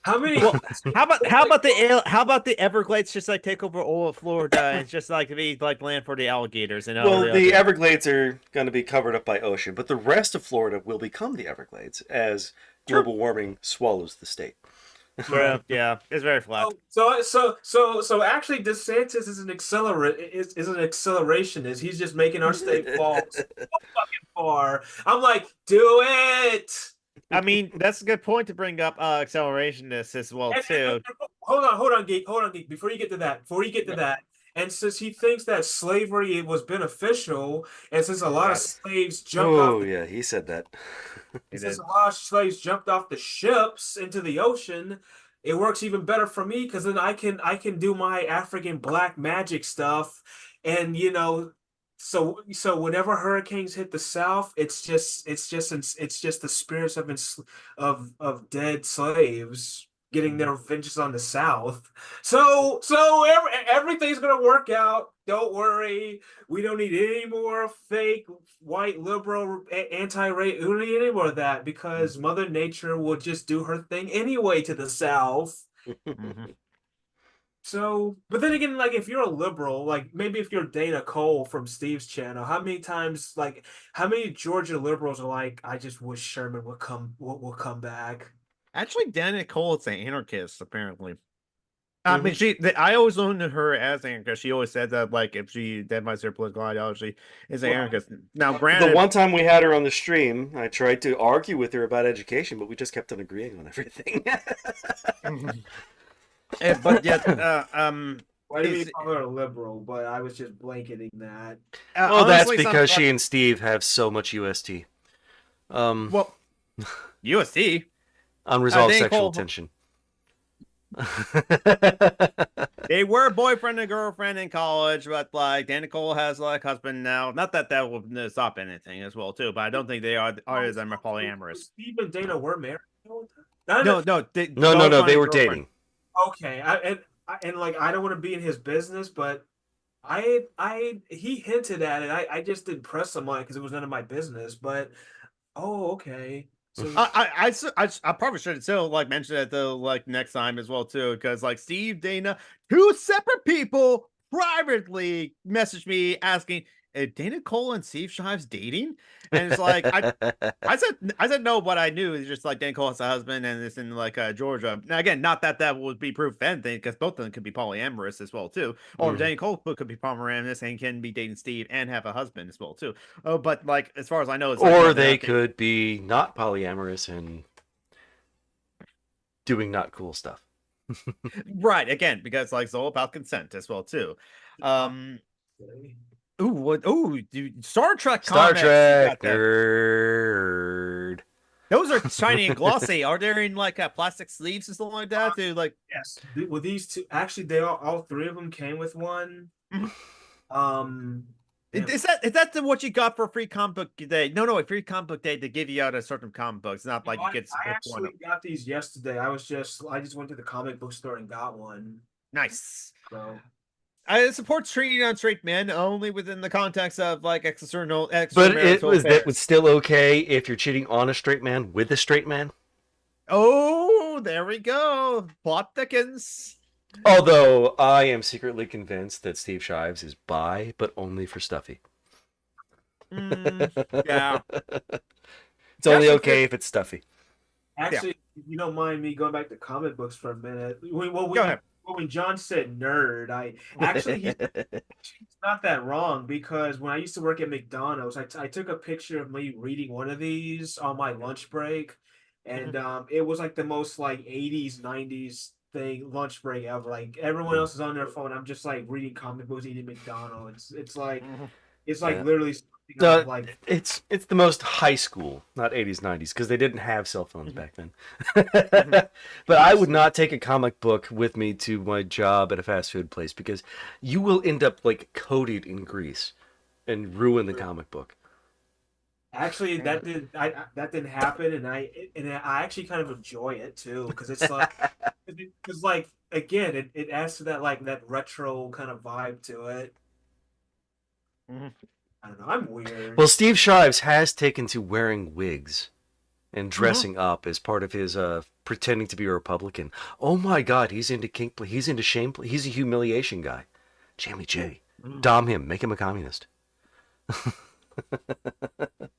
How many? well, how about the Everglades just like take over all of Florida and it's just like be like land for the alligators and all Well, the the other... Everglades are going to be covered up by ocean, but the rest of Florida will become the Everglades as global warming swallows the state. Yeah, it's very flat. So actually, DeSantis is an accelerationist. He's just making our state fall so fucking far. I'm like, do it. I mean, that's a good point to bring up accelerationists as well too. Hold on, Geek. Before you get to that, and since he thinks that slavery was beneficial, and since a lot of slaves jumped off Oh, yeah, he said that. since a lot of slaves jumped off the ships into the ocean, it works even better for me because then I can do my African black magic stuff, and so whenever hurricanes hit the South, it's just the spirits of dead slaves getting their vengeance on the South. So everything's gonna work out. Don't worry. We don't need any more fake white liberal anti-race. We don't need any more of that because Mother Nature will just do her thing anyway to the South. Mhm. So, but then again, like if you're a liberal, like maybe if you're Dana Cole from Steve's channel, how many Georgia liberals are like, I just wish Sherman will come back. Actually, Dana Cole is an anarchist, apparently. I mean, I always known her as an anarchist. She always said that, like, if she identifies her political ideology is an anarchist. Now, granted, The one time we had her on the stream, I tried to argue with her about education, but we just kept on agreeing on everything. but yet, Why do you call her a liberal? But I was just blanketing that. Well, that's because she and Steve have so much UST. Well, UST. Unresolved sexual tension. They were boyfriend and girlfriend in college, but like Dana Cole has like husband now. Not that that will stop anything as well too, but I don't think they are either of them are polyamorous. Steve and Dana were married. No, they were dating. Okay, and like I don't want to be in his business, but he hinted at it. I just didn't press him on it because it was none of my business. But okay. So I probably should still like mention it though, like next time as well too, because like Steve, Dana, two separate people privately messaged me asking, Dana Cole and Steve Shives dating? And it's like I said no, but I knew it's just like Dana Cole has a husband and it's in like Georgia. Now again, not that that would be proof of anything, because both of them could be polyamorous as well too, or Dana Cole could be polyamorous and can be dating Steve and have a husband as well too. Oh, but like as far as I know, it's or like, they could be not polyamorous and doing not cool stuff. Right, again, because like it's all about consent as well too. Dude, Star Trek comics, nerd. Those are shiny and glossy. Are there in like plastic sleeves or something like that? Dude, like yes, well these two actually they all three of them came with one. Is that what you got for free comic book day? No, a free comic book day to give you out a certain comic book. It's not like you get. I actually got these yesterday. I just went to the comic book store and got one. Nice. So I support treating on straight men only within the context of like external. But that was still okay if you're cheating on a straight man with a straight man. Oh, there we go. Plot thickens. Although I am secretly convinced that Steve Shives is bi, but only for Stuffy. Yeah. It's only okay if it's Stuffy. Actually, if you don't mind me going back to comic books for a minute. Go ahead. When John said nerd, he's not that wrong, because when I used to work at McDonald's, I took a picture of me reading one of these on my lunch break, and it was like the most like 80s, 90s thing lunch break ever. Like everyone else is on their phone. I'm just like reading comic books, eating McDonald's. It's like literally like it's the most high school, not 80s, 90s, because they didn't have cell phones back then. But I would not take a comic book with me to my job at a fast food place, because you will end up like coated in grease and ruin the comic book. Actually, that didn't happen, and I actually kind of enjoy it too, because it's like again, it adds to that like that retro kind of vibe to it. Mhm. I don't know. I'm weird. Well, Steve Shives has taken to wearing wigs and Mhm. dressing up as part of his pretending to be a Republican. Oh my God, he's into kink play. He's into shame play. He's a humiliation guy. Jamie J. Mhm. Dom him. Make him a communist.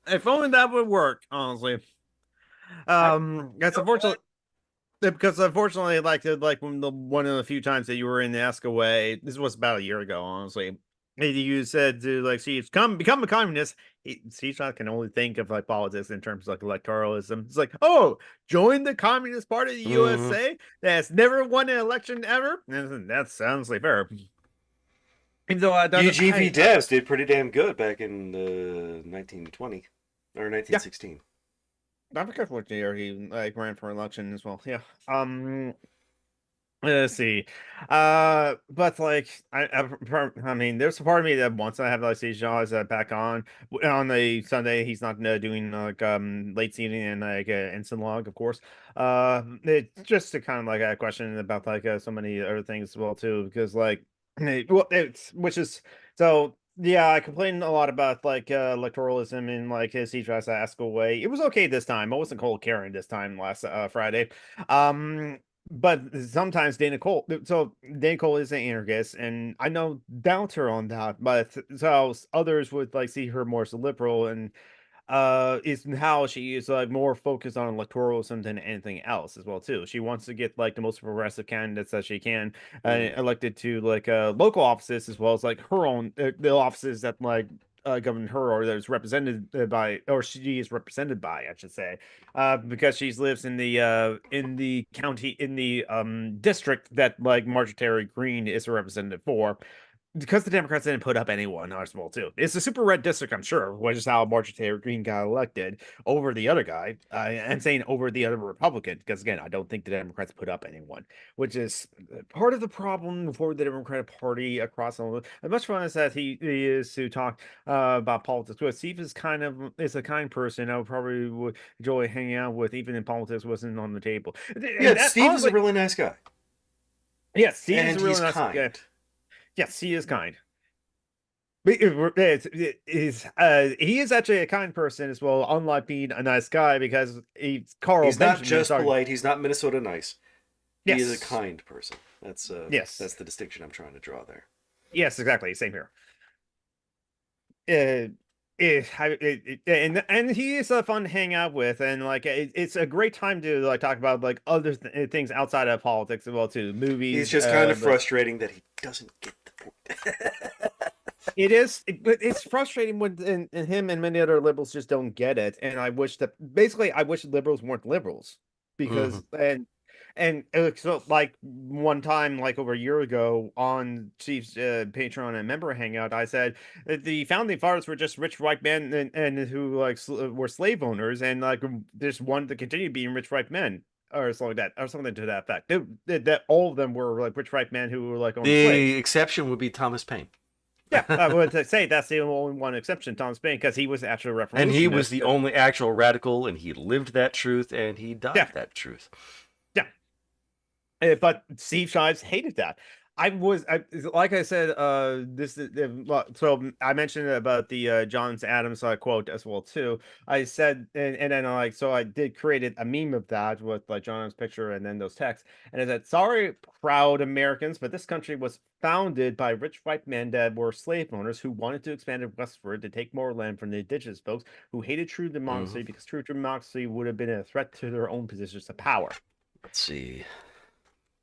If only that would work, honestly. I, That's you know what? unfortunate. Because unfortunately, like when the one of the few times that you were in the Ask Away, this was about a year ago, honestly. You said to like Steve, come become a communist. Steve can only think of like politics in terms of like electoralism. It's like, oh, join the Communist Party of the Mm-hmm. USA that's never won an election ever. And that's honestly fair. Even though I don't, UGV Devs did pretty damn good back in 1920 or yeah, 1916. I forget what year he like ran for election as well. Yeah. Let's see. But like I mean, there's a part of me that wants to have like these Jaws back on the Sunday. He's not doing like late seating and like instant log, of course. It's just a kind of like a question about like so many other things as well too, because like well, it's which is so. Yeah, I complained a lot about like electoralism and like his he tries to ask away. It was okay this time. I wasn't cold Karen this time last Friday. But sometimes Dana Cole is an anarchist, and I know doubt her on that, but so others would like see her more as a liberal, and is how she is like more focused on electoralism than anything else as well too. She wants to get like the most progressive candidates that she can Mm. elected to like local offices as well as like her own the offices that like govern her or that is represented by or she is represented by I should say because she lives in the county in the district that like Marjorie Green is a representative for because the Democrats didn't put up anyone as well too. It's a super red district, I'm sure, which is how Marjorie Taylor Greene got elected over the other guy. I'm saying over the other Republican because again, I don't think the Democrats put up anyone, which is part of the problem for the Democratic Party across all. As much fun as that he is to talk about politics with, Steve is a kind person. I would probably would enjoy hanging out with, even in politics wasn't on the table. Yeah, And that Steve is a honestly, really nice guy, yes, Steve is and a he's really nice guy. kind. Yes, he is kind. He is actually a kind person as well, unlike being a nice guy because he's Carl He's not Benjamin is just our polite. He's not Minnesota nice. He is a yes. kind person. Yes. That's the distinction I'm trying to draw there. Yes, exactly. Same here. Uh, and he is fun to hang out with, and like it's a great time to like talk about like other things outside of politics as well too, He's movies. just kind of But frustrating that he doesn't get the point. but it's frustrating when and him and many other liberals just don't get it. And I wish that basically I wish liberals weren't liberals Mhm. because and so like one time like over a year ago on Chief's Patreon and member hangout, I said that the founding fathers were just rich white men and who like were slave owners and like just wanted to continue being rich white men. Or something like that, or something to that effect. That all of them were like rich white men who were like owned The slaves. exception would be Thomas Paine. Yeah, I would say that's the only one exception, Thomas Paine, because he was actually a And he was revolutionist. the only actual radical, and he lived that truth, and he Yeah, died that truth. yeah. But Steve Shives hated that. Like I said, so I mentioned about the John Adams quote as well too. I said, and then so I did created a meme of that with like John Adams' picture and then those texts, and I said, "Sorry, proud Americans, but this country was founded by rich white men that were slave owners who wanted to expand it westward to take more land from the indigenous folks who hated true Hmm. democracy because true democracy would have been a threat to their own positions of power." Let's see.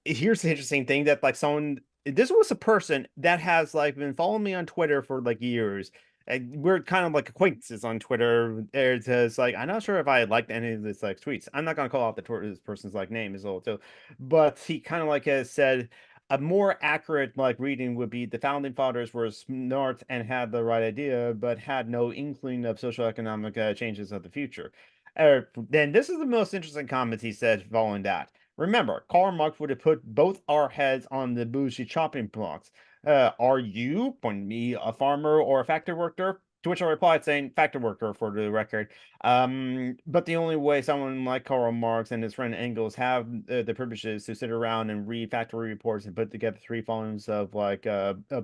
Here's the interesting thing that like someone this was a person that has like been following me on Twitter for like years. And we're kind of like acquaintances on Twitter. It's like I'm not sure if I liked any of this like tweets. I'm not gonna call out this person's like name as well too, but he kind of like has said a more accurate like reading would be the founding fathers were smart and had the right idea, but had no inkling of social economic changes of the future. Then this is the most interesting comment he said following that. Remember, Karl Marx would have put both our heads on the bougie chopping blocks. Are you, pointing me, a farmer or a factory worker? To which I replied saying, factory worker for the record. But the only way someone like Karl Marx and his friend Engels have the privileges to sit around and read factory reports and put together 3 volumes of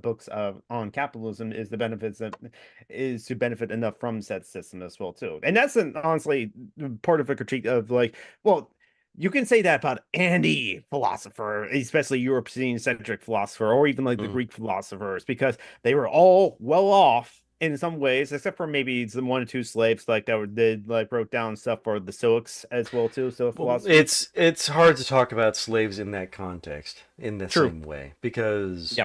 books on capitalism is is to benefit enough from said system as well too. And that's honestly part of a critique of like, well, you can say that about any philosopher, especially European-centric philosopher, or even like the Greek philosophers, because they were all well off in some ways, except for maybe some 1 or 2 slaves like that did like wrote down stuff for the Stoics as well too. So philosophy. It's hard to talk about slaves in that context in the same way because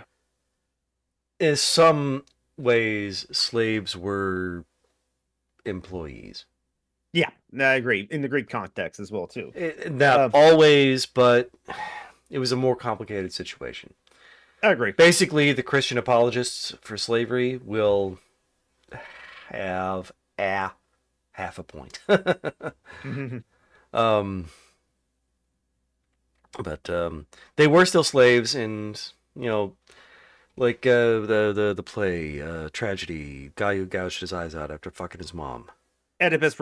in some ways slaves were employees. Yeah, I agree. In the Greek context as well too. Not always, but it was a more complicated situation. I agree. Basically, the Christian apologists for slavery will have half a point. But they were still slaves, and like the play tragedy, guy who gouged his eyes out after fucking his mom. Oedipus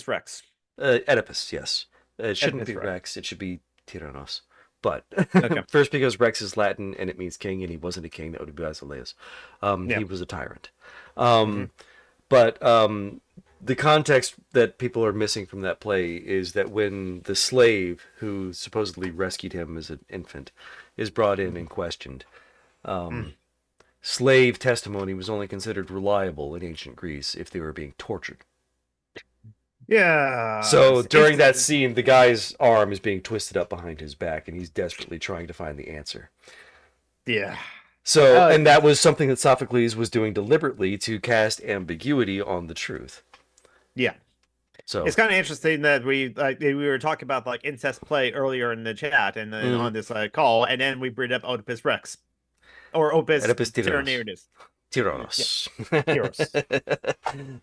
Rex. Oedipus, yes. It shouldn't Oedipus be Rex. It should be Tyrannos. But Okay. first, because Rex is Latin and it means king, and he wasn't a king, that would be Basileus. Yeah. He was a tyrant. But the context that people are missing from that play is that when the slave who supposedly rescued him as an infant is brought in and questioned, slave testimony was only considered reliable in ancient Greece if they were being tortured. Yeah. So during that scene, the guy's arm is being twisted up behind his back, and he's desperately trying to find the answer. Yeah. So, and that was something that Sophocles was doing deliberately to cast ambiguity on the truth. Yeah. So it's kind of interesting that we were talking about like incest play earlier in the chat and then on this call, and then we bring up Oedipus Rex or Oedipus Tyrannos. Tyrannos.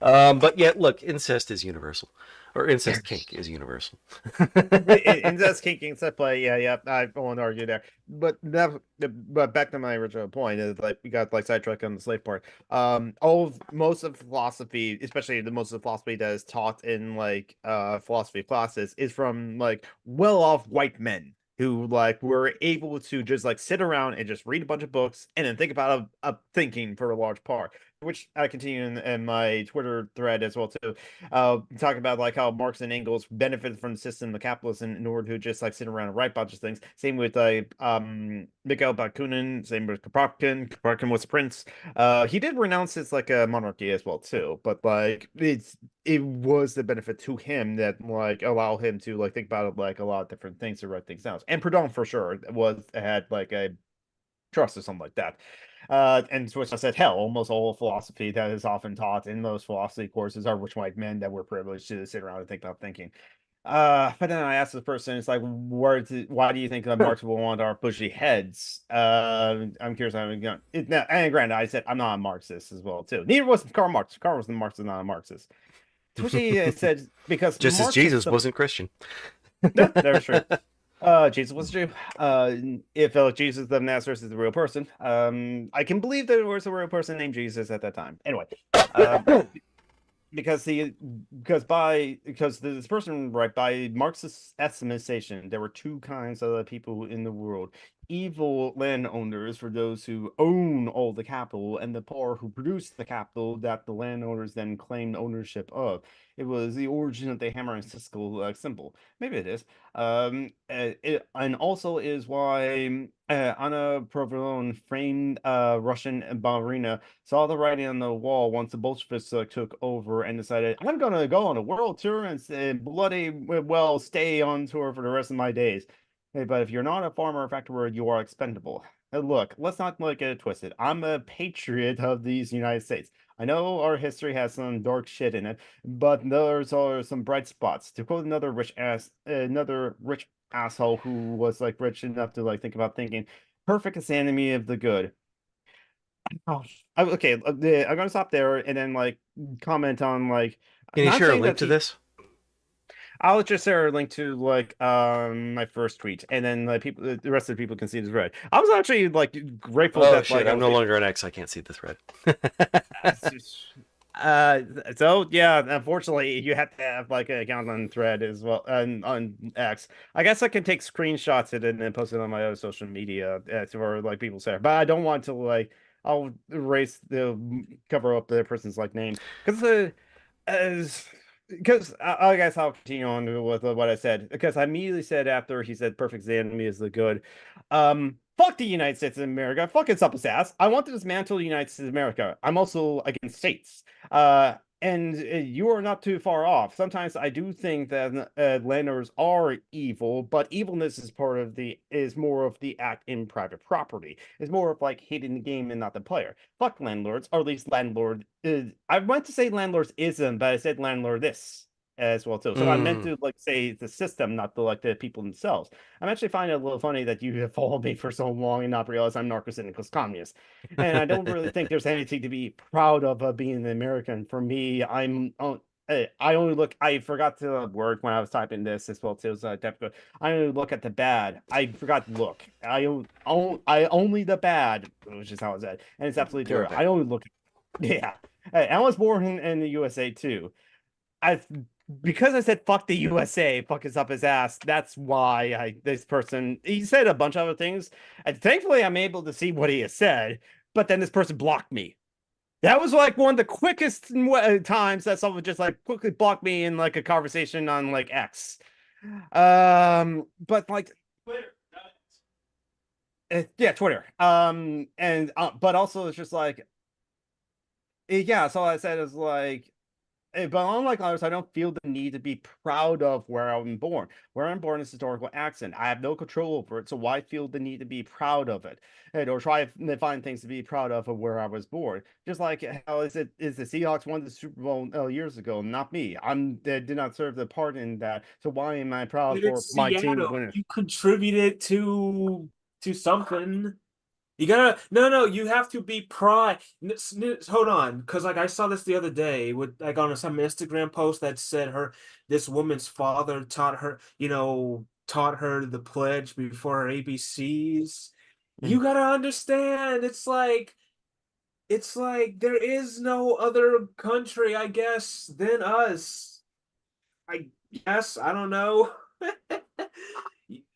Yeah. But yet, look, incest is universal, or incest kink is universal. Incest kink, incest play, yeah, I won't argue there. But back to my original point is like we got like sidetracked on the slave part. Most of philosophy, especially most of the philosophy that is taught in like philosophy classes, is from like well-off white men who like were able to just like sit around and just read a bunch of books and then think about a thinking for a large part, which I continue in my Twitter thread as well too. Talking about like how Marx and Engels benefited from the system of capitalism in order to just like sit around and write a bunch of things. Same with Mikhail Bakunin, same with Kropotkin. Kropotkin was a prince. He did renounce his like a monarchy as well too, but like it was the benefit to him that like allow him to like think about like a lot of different things to write things down. And Proudhon for sure had like a trust or something like that. And which I said, hell, almost all philosophy that is often taught in those philosophy courses are rich white men that were privileged to sit around and think about thinking. But then I asked this person, it's like, why do you think that Marx will want our bushy heads? I'm curious. And granted, I said I'm not a Marxist as well too. Neither was Karl Marx. Karl was not a Marxist. To which he said, because just as Jesus wasn't Christian. No, that's true. Jesus was a Jew. If Jesus of Nazareth is the real person, I can believe there was a real person named Jesus at that time. Anyway, because this person, right, by Marxist estimation, there were 2 kinds of people in the world: evil landowners, for those who own all the capital, and the poor who produce the capital that the landowners then claimed ownership of. It was the origin of the hammer and sickle symbol. Maybe it is. And also is why Anna Provolone, famed Russian ballerina, saw the writing on the wall once the Bolsheviks took over and decided, I'm going to go on a world tour and bloody well stay on tour for the rest of my days. Hey, but if you're not a farmer or factory, you are expendable. Look, let's not get it twisted. I'm a patriot of these United States. I know our history has some dark shit in it, but there's are some bright spots. To quote another rich asshole who was like rich enough to like think about thinking, perfect is the enemy of the good. Oh, okay. I'm gonna stop there and then like comment on like. Can you share a link to this? I'll just share a link to like my first tweet, and then like the rest of the people can see the thread. I was actually like grateful Oh that shit! like I'm no longer an X. I can't see the thread. So yeah, unfortunately, you have to have like an account on Thread as well, on X. I guess I can take screenshots of it and then post it on my other social media, for like people say. But I don't want to like I'll erase the cover up the person's like name because as because I guess I'll continue on with what I said because I immediately said after he said perfect enemy is the good. Fuck the United States of America. Fuck its up its ass. I want to dismantle the United States of America. I'm also against states. And you are not too far off. Sometimes I do think that landowners are evil, but evilness is more of the act in private property. It's more of like hating the game and not the player. Fuck landlords, or at least landlord. I meant to say landlords ism, but I said landlord this as well too. So I meant Mm. to like say the system, not the like the people themselves. I'm actually finding it a little funny that you have followed me for so long and not realize I'm narco-syndicalist communist. And I don't really think there's anything to be proud of being an American. For me, I only look. I forgot the word when I was typing this as well too. It was Debacles. I only look at the bad. I forgot to look. I only the bad, which is how it's said, and it's absolutely true. Perfect. I only look. Yeah, I was born in the USA too. I because I said fuck the USA, fuck is up his ass. That's why this person he said a bunch of other things, and thankfully I'm able to see what he has said. But then this person blocked me. That was like one of the quickest times that someone just like quickly blocked me in like a conversation on like X. But like Twitter, yeah, Twitter. And but also it's just like yeah. So I said is like but unlike others, I don't feel the need to be proud of where I'm born. Where I'm born is historical accent. I have no control over it, so why feel the need to be proud of it? Or try to find things to be proud of where I was born. Just like how is the Seahawks won the Super Bowl years ago, not me. Did not serve the part in that. So why am I proud But for it's my team Seattle. winning? You contributed to something. You gotta no, you have to be pride. Hold on, because like I saw this the other day with like on some Instagram post that said this woman's father taught her the pledge before her ABCs. You gotta understand, it's like there is no other country, I guess, than us. I guess I don't know.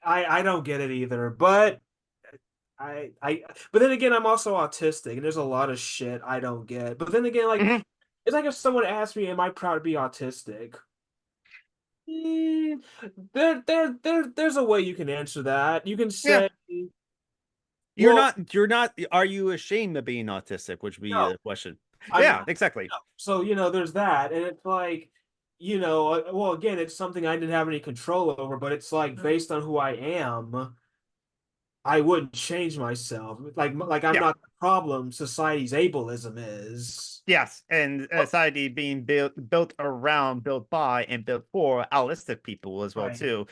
I don't get it either, but. But then again, I'm also autistic, and there's a lot of shit I don't get. But then again, like, Mhm. it's like if someone asked me, "Am I proud to be autistic?" Eh, there's a way you can answer that. You can Yeah. say, "Well, You're not, are you ashamed of being autistic? Which would be no, the question. I'm Yeah, not." exactly. So there's that, and it's like, well, again, it's something I didn't have any control over, but it's like based on who I am. I wouldn't change myself. Like I'm Yeah. not the problem. Society's ableism is. Yes, and society being built around, built by, and built for allistic people as well Right. too,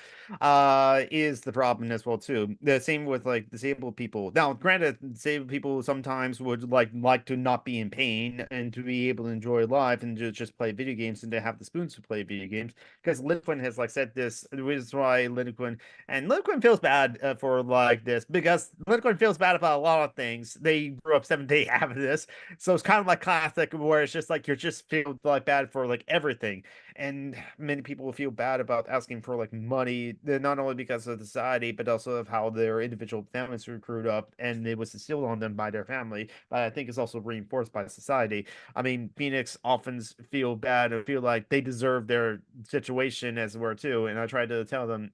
is the problem as well too. The same with like disabled people. Now, granted, disabled people sometimes would like to not be in pain and to be able to enjoy life and to just play video games and to have the spoons to play video games. Because Linquin has like said this, which is why Linquin feels bad for like this because Linquin feels bad about a lot of things. They grew up 7 day after this, so it's kind of like classic where it's just like you're just feel like bad for like everything. And many people feel bad about asking for like money, not only because of the society, but also of how their individual families were screwed up and it was instilled on them by their family. But I think it's also reinforced by society. I mean, Phoenix often feel bad and feel like they deserve their situation as it were too. And I try to tell them,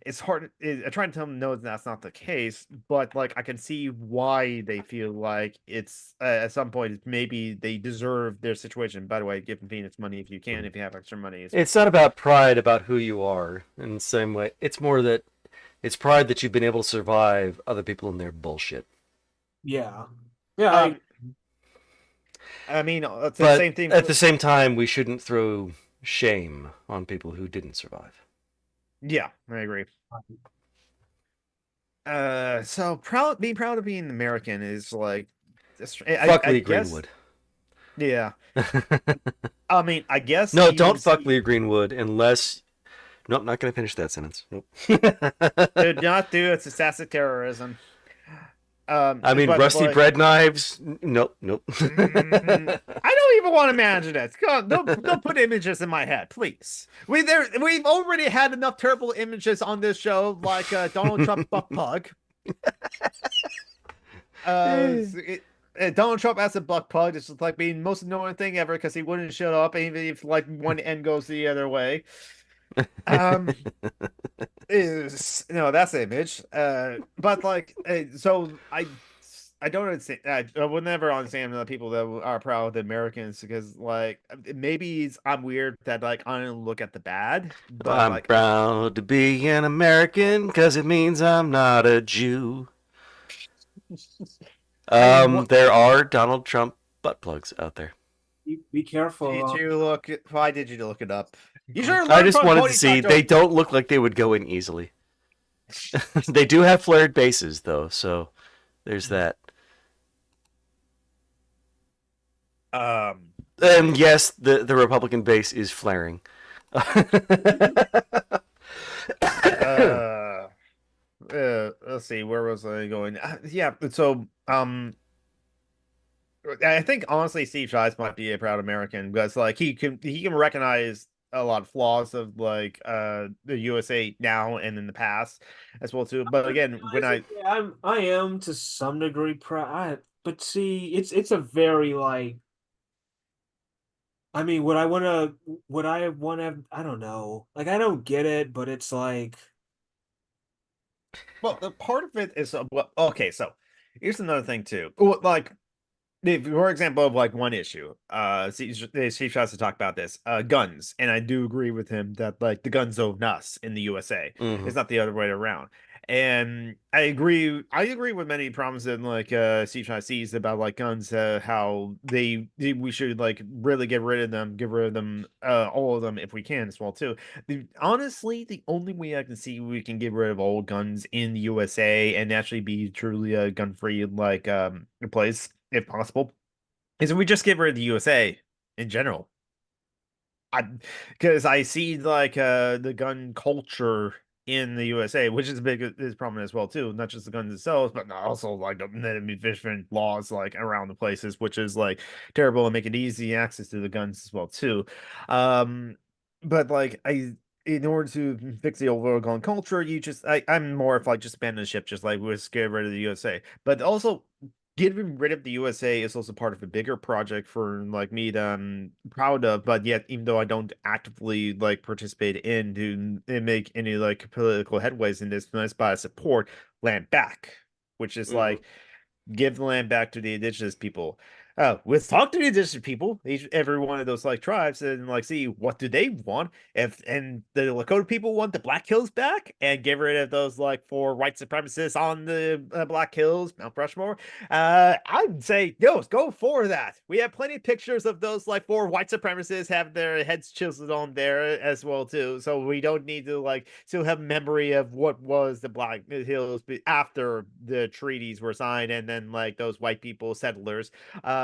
it's hard. I try to tell them no, that's not the case, but like I can see why they feel like it's at some point maybe they deserve their situation. By the way, give Phoenix money if you can, if you have extra money. It's not about pride about who you are in the same way. It's more that it's pride that you've been able to survive other people in their bullshit. Yeah. Yeah, Um, I mean, it's the But same thing. at the same time, we shouldn't throw shame on people who didn't survive. Yeah, I agree. So being proud of being American is like, Fuck I Lee guess, Greenwood. yeah. I mean, I guess No, you don't fuck see, Lee Greenwood unless. Nope, not gonna finish that sentence. Nope. did not do it's assassin terrorism. I mean, but, rusty like, bread knives. Nope, nope. I don't even want to imagine it. God, don't put images in my head, please. We've already had enough terrible images on this show, like Donald Trump butt plug. Donald Trump as a butt plug is just like being the most annoying thing ever because he wouldn't shut up, even if like one end goes the other way. Is that's the image. But like, so I don't understand. I would never understand the people that are proud of the Americans because like maybe I'm weird that like I don't look at the bad, but I'm like proud to be an American because it means I'm not a Jew. I mean, what There are Donald Trump butt plugs out there. Be careful. did you look? Why did you look it up? You should I learn just from wanted Tony to see. Sato. They don't look like they would go in easily. They do have flared bases, though, so there's that. And yes, the Republican base is flaring. Let's see, where was I going? Yeah, so I think honestly Steve Shives might be a proud American because like he can recognize a lot of flaws of like the USA now and in the past as well too. But again, when I am to some degree proud. But see, it's a very like. I mean, would I want to? I don't know. Like, I don't get it, but it's like, well, the part of it is well, okay, so here's another thing too. Well, like for example of like one issue, Steve tries to talk about this, guns, and I do agree with him that like the guns own us in the USA. Mhm. It's not the other way around. And I agree with many problems that like Steve sees about like guns, how we should like really get rid of them, all of them if we can as well too. Honestly, the only way I can see we can get rid of all guns in the USA and actually be truly a gun-free like place if possible, is if we just get rid of the USA in general. I because I see like the gun culture in the USA, which is big is prominent as well too, not just the guns themselves, but also like the different laws like around the places, which is like terrible and make it easy access to the guns as well too. Um, but like in order to fix the overall gun culture, I'm more of like just abandon the ship, just like we're scared rid of the USA. But also getting rid of the USA is also part of a bigger project for like me that I'm proud of, but yet even though I don't actively like participate in to make any like political headways in this, but I support land back, which is like give the land back to the indigenous people. Let's talk to the indigenous people, every one of those like tribes, and like see what do they want. And the Lakota people want the Black Hills back and get rid of those like 4 white supremacists on the Black Hills, Mount Rushmore. I'd say yo, go for that. We have plenty of pictures of those like 4 white supremacists have their heads chiseled on there as well too. So we don't need to like still have memory of what was the Black Hills after the treaties were signed, and then like those white people, settlers,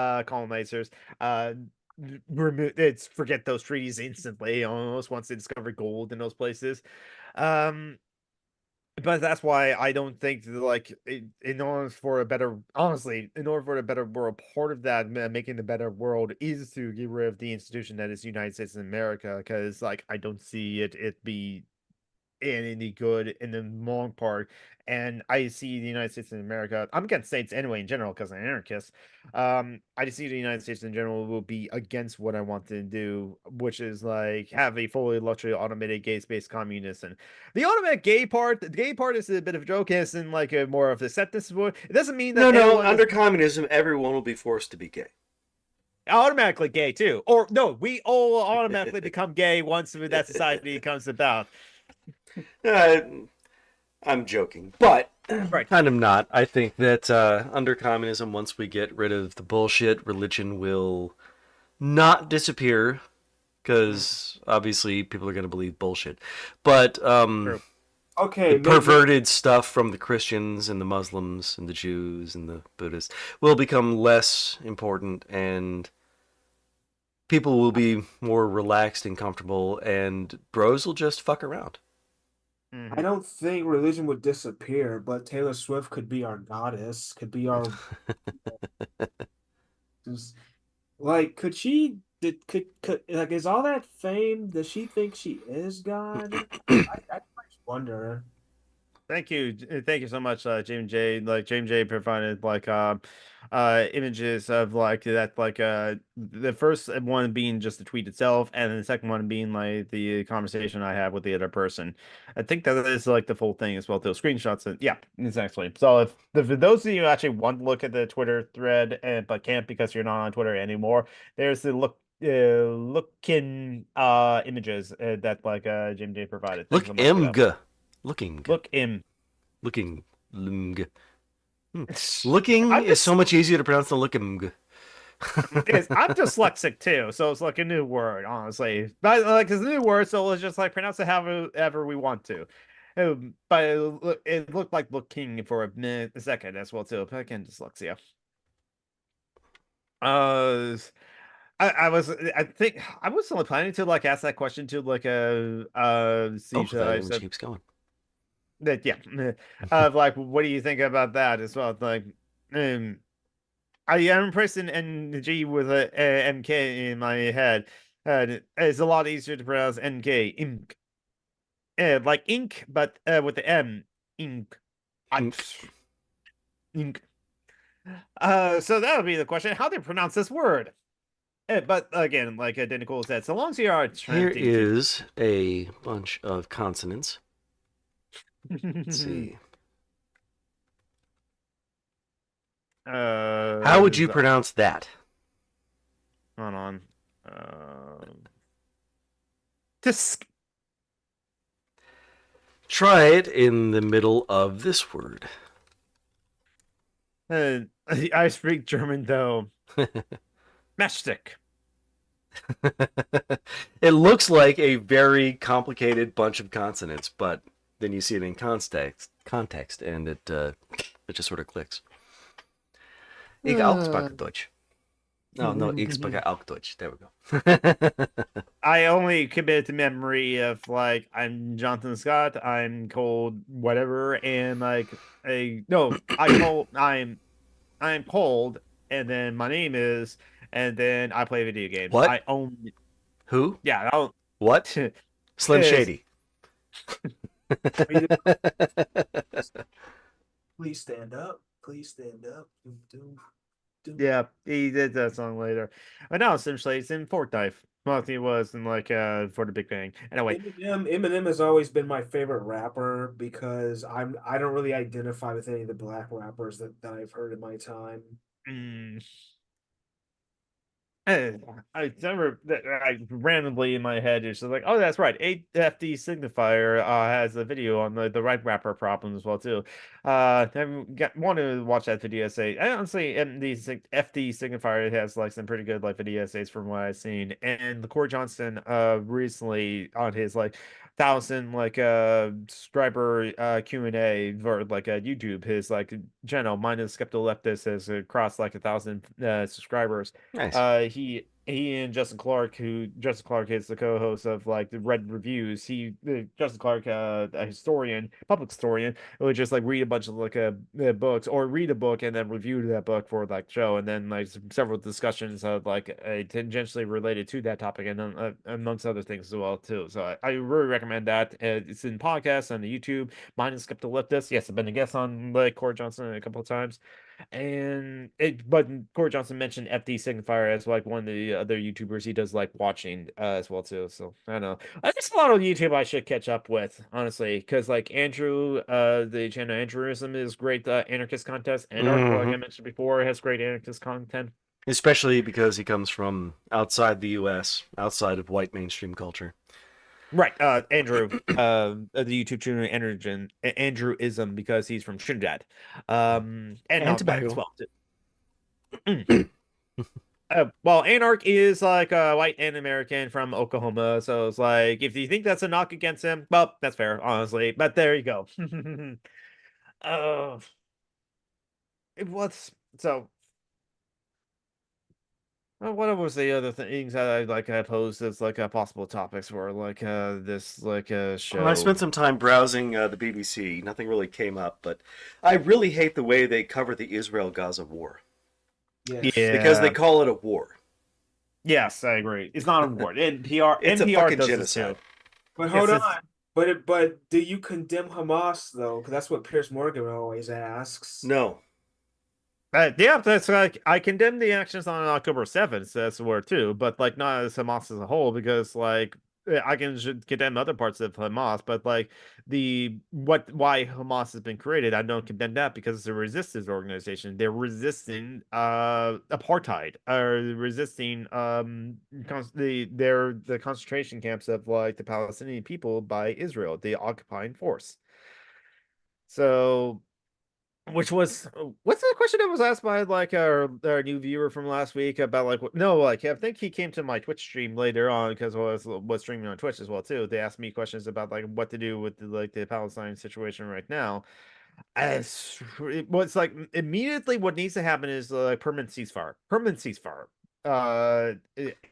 colonizers, forget those treaties instantly almost once they discovered gold in those places. Um, but that's why I don't think that, like in order for a better, honestly, in order for a better world, part of that making the better world is to get rid of the institution that is United States of America, because like I don't see it be any good in the long part. And I see the United States of America, I'm against states anyway in general because I'm an anarchist. I see the United States in general will be against what I want to do, which is like have a fully luxury automated gay space communist. And the automatic the gay part is a bit of a joke, it's in like a more of the acceptance. It doesn't mean that No. Under communism, everyone will be forced to be gay. automatically gay too. Or no, we all automatically become gay once that society comes about. I'm joking, but Right. kind of not. I think that under communism, once we get rid of the bullshit, religion will not disappear because obviously people are going to believe bullshit. But okay, the perverted stuff from the Christians and the Muslims and the Jews and the Buddhists will become less important, and people will be more relaxed and comfortable, and bros will just fuck around. I don't think religion would disappear, but Taylor Swift could be our goddess, could be our just like could like is all that fame? Does she think she is God? I just wonder. Thank you so much, James J. Like James J. provided like images of like that, like the first one being just the tweet itself, and then the second one being like the conversation I had with the other person. I think that is like the full thing as well. Those screenshots, and yeah, exactly. So if for those of you who actually want to look at the Twitter thread and but can't because you're not on Twitter anymore, there's the looking images that like Jim J provided. Thanks Look so much for that. img. Looking. Look him. Looking. Lung. Looking I'm is so just much easier to pronounce than looking. I'm dyslexic too, so it's like a new word, honestly. But like it's a new word, so let's just like pronounce it however we want to. But it looked like looking for a second as well too. But again, dyslexia. Uh, I think I was only planning to like ask that question to like Oh, I that image said keeps going. that yeah, like what do you think about that as well? Like, um. I am impressed in NG with a MK in my head. It's a lot easier to pronounce NK, ink. Like ink, but with the M, ink. I, Ink. ink. So that would be the question. How do you pronounce this word? But again, like Nicole said, so long as you are Here attempting to. is a bunch of consonants. Let's see. How would you pronounce that? Hold on. Tisk. Try it in the middle of this word. I speak German though. Matchstick. It looks like a very complicated bunch of consonants, but then you see it in context, and it just sort of clicks. Ich auch spreche Deutsch. No, ich spreche auch Deutsch. There we go. I only committed to memory of like I'm Jonathan Scott, I'm cold, whatever, and like I'm cold, and then my name is, and then I play video games. What? I own Who? yeah, I don't What? Slim is Shady. Please stand up. Please stand up. Doom, doom, doom. yeah, he did that song later. But now essentially it's in Fortnite. Well, he was in like for the Big Bang. Anyway. Eminem has always been my favorite rapper because I don't really identify with any of the black rappers that I've heard in my time. Mm. I never I randomly in my head it's just like, oh, that's right. AFD signifier has a video on the right wrapper problem as well too. I want to watch that video essay. I honestly FD signifier has like some pretty good like video essays from what I've seen. And the Corey Johnston recently on his like 1,000 like subscriber Q&A for like YouTube, his like channel minus skeptical leftist has crossed like 1,000 subscribers. Nice. He and Justin Clark is the co-host of like the Red Reviews. Justin Clark, a historian, public historian, would just like read a bunch of like books or read a book and then review that book for like show, and then like several discussions of like tangentially related to that topic, and amongst other things as well too. So I really recommend that. It's in podcasts on the YouTube. Mine is Skeptical Leftist. Yes, I've been a guest on like Corey Johnson a couple of times. But Corey Johnson mentioned FD Signifier as like one of the other YouTubers he does like watching as well too. So I don't know. There's a lot of YouTube I should catch up with, honestly, because like Andrew, the channel Andrewism is great anarchist contest, and like I mentioned before, has great anarchist content. Especially because he comes from outside the U.S., outside of white mainstream culture. Right, Andrew, the YouTube channel Andrewism because he's from Trinidad, and Tobago as well too. Well, Anarch is like white and American from Oklahoma, so it's like if you think that's a knock against him, well, that's fair, honestly. But there you go. It was so. What was the other things that I posed as like possible topics for like this like I show? spent some time browsing the BBC. Nothing really came up, but I really hate the way they cover the Israel-Gaza war Yes. because they Yeah. call it a war. Yes, I agree. It's not important. NPR It's a NPR fucking does this genocide. too. But Yes, hold on. it's But do you condemn Hamas though? Because that's what Piers Morgan always asks. No, yeah, that's like I condemn the actions on October 7th, so that's where too, but like not as Hamas as a whole, because like I can condemn other parts of Hamas, but like the why Hamas has been created, I don't condemn that because it's a resistance organization. They're resisting apartheid, or resisting the concentration camps of like the Palestinian people by Israel, the occupying force. So which was what's the question that was asked by like our new viewer from last week about like no, like I think he came to my Twitch stream later on because I was streaming on Twitch as well too. They asked me questions about like what to do with like the Palestine situation right now. As what's like immediately what needs to happen is like permanent ceasefire. Permanent ceasefire.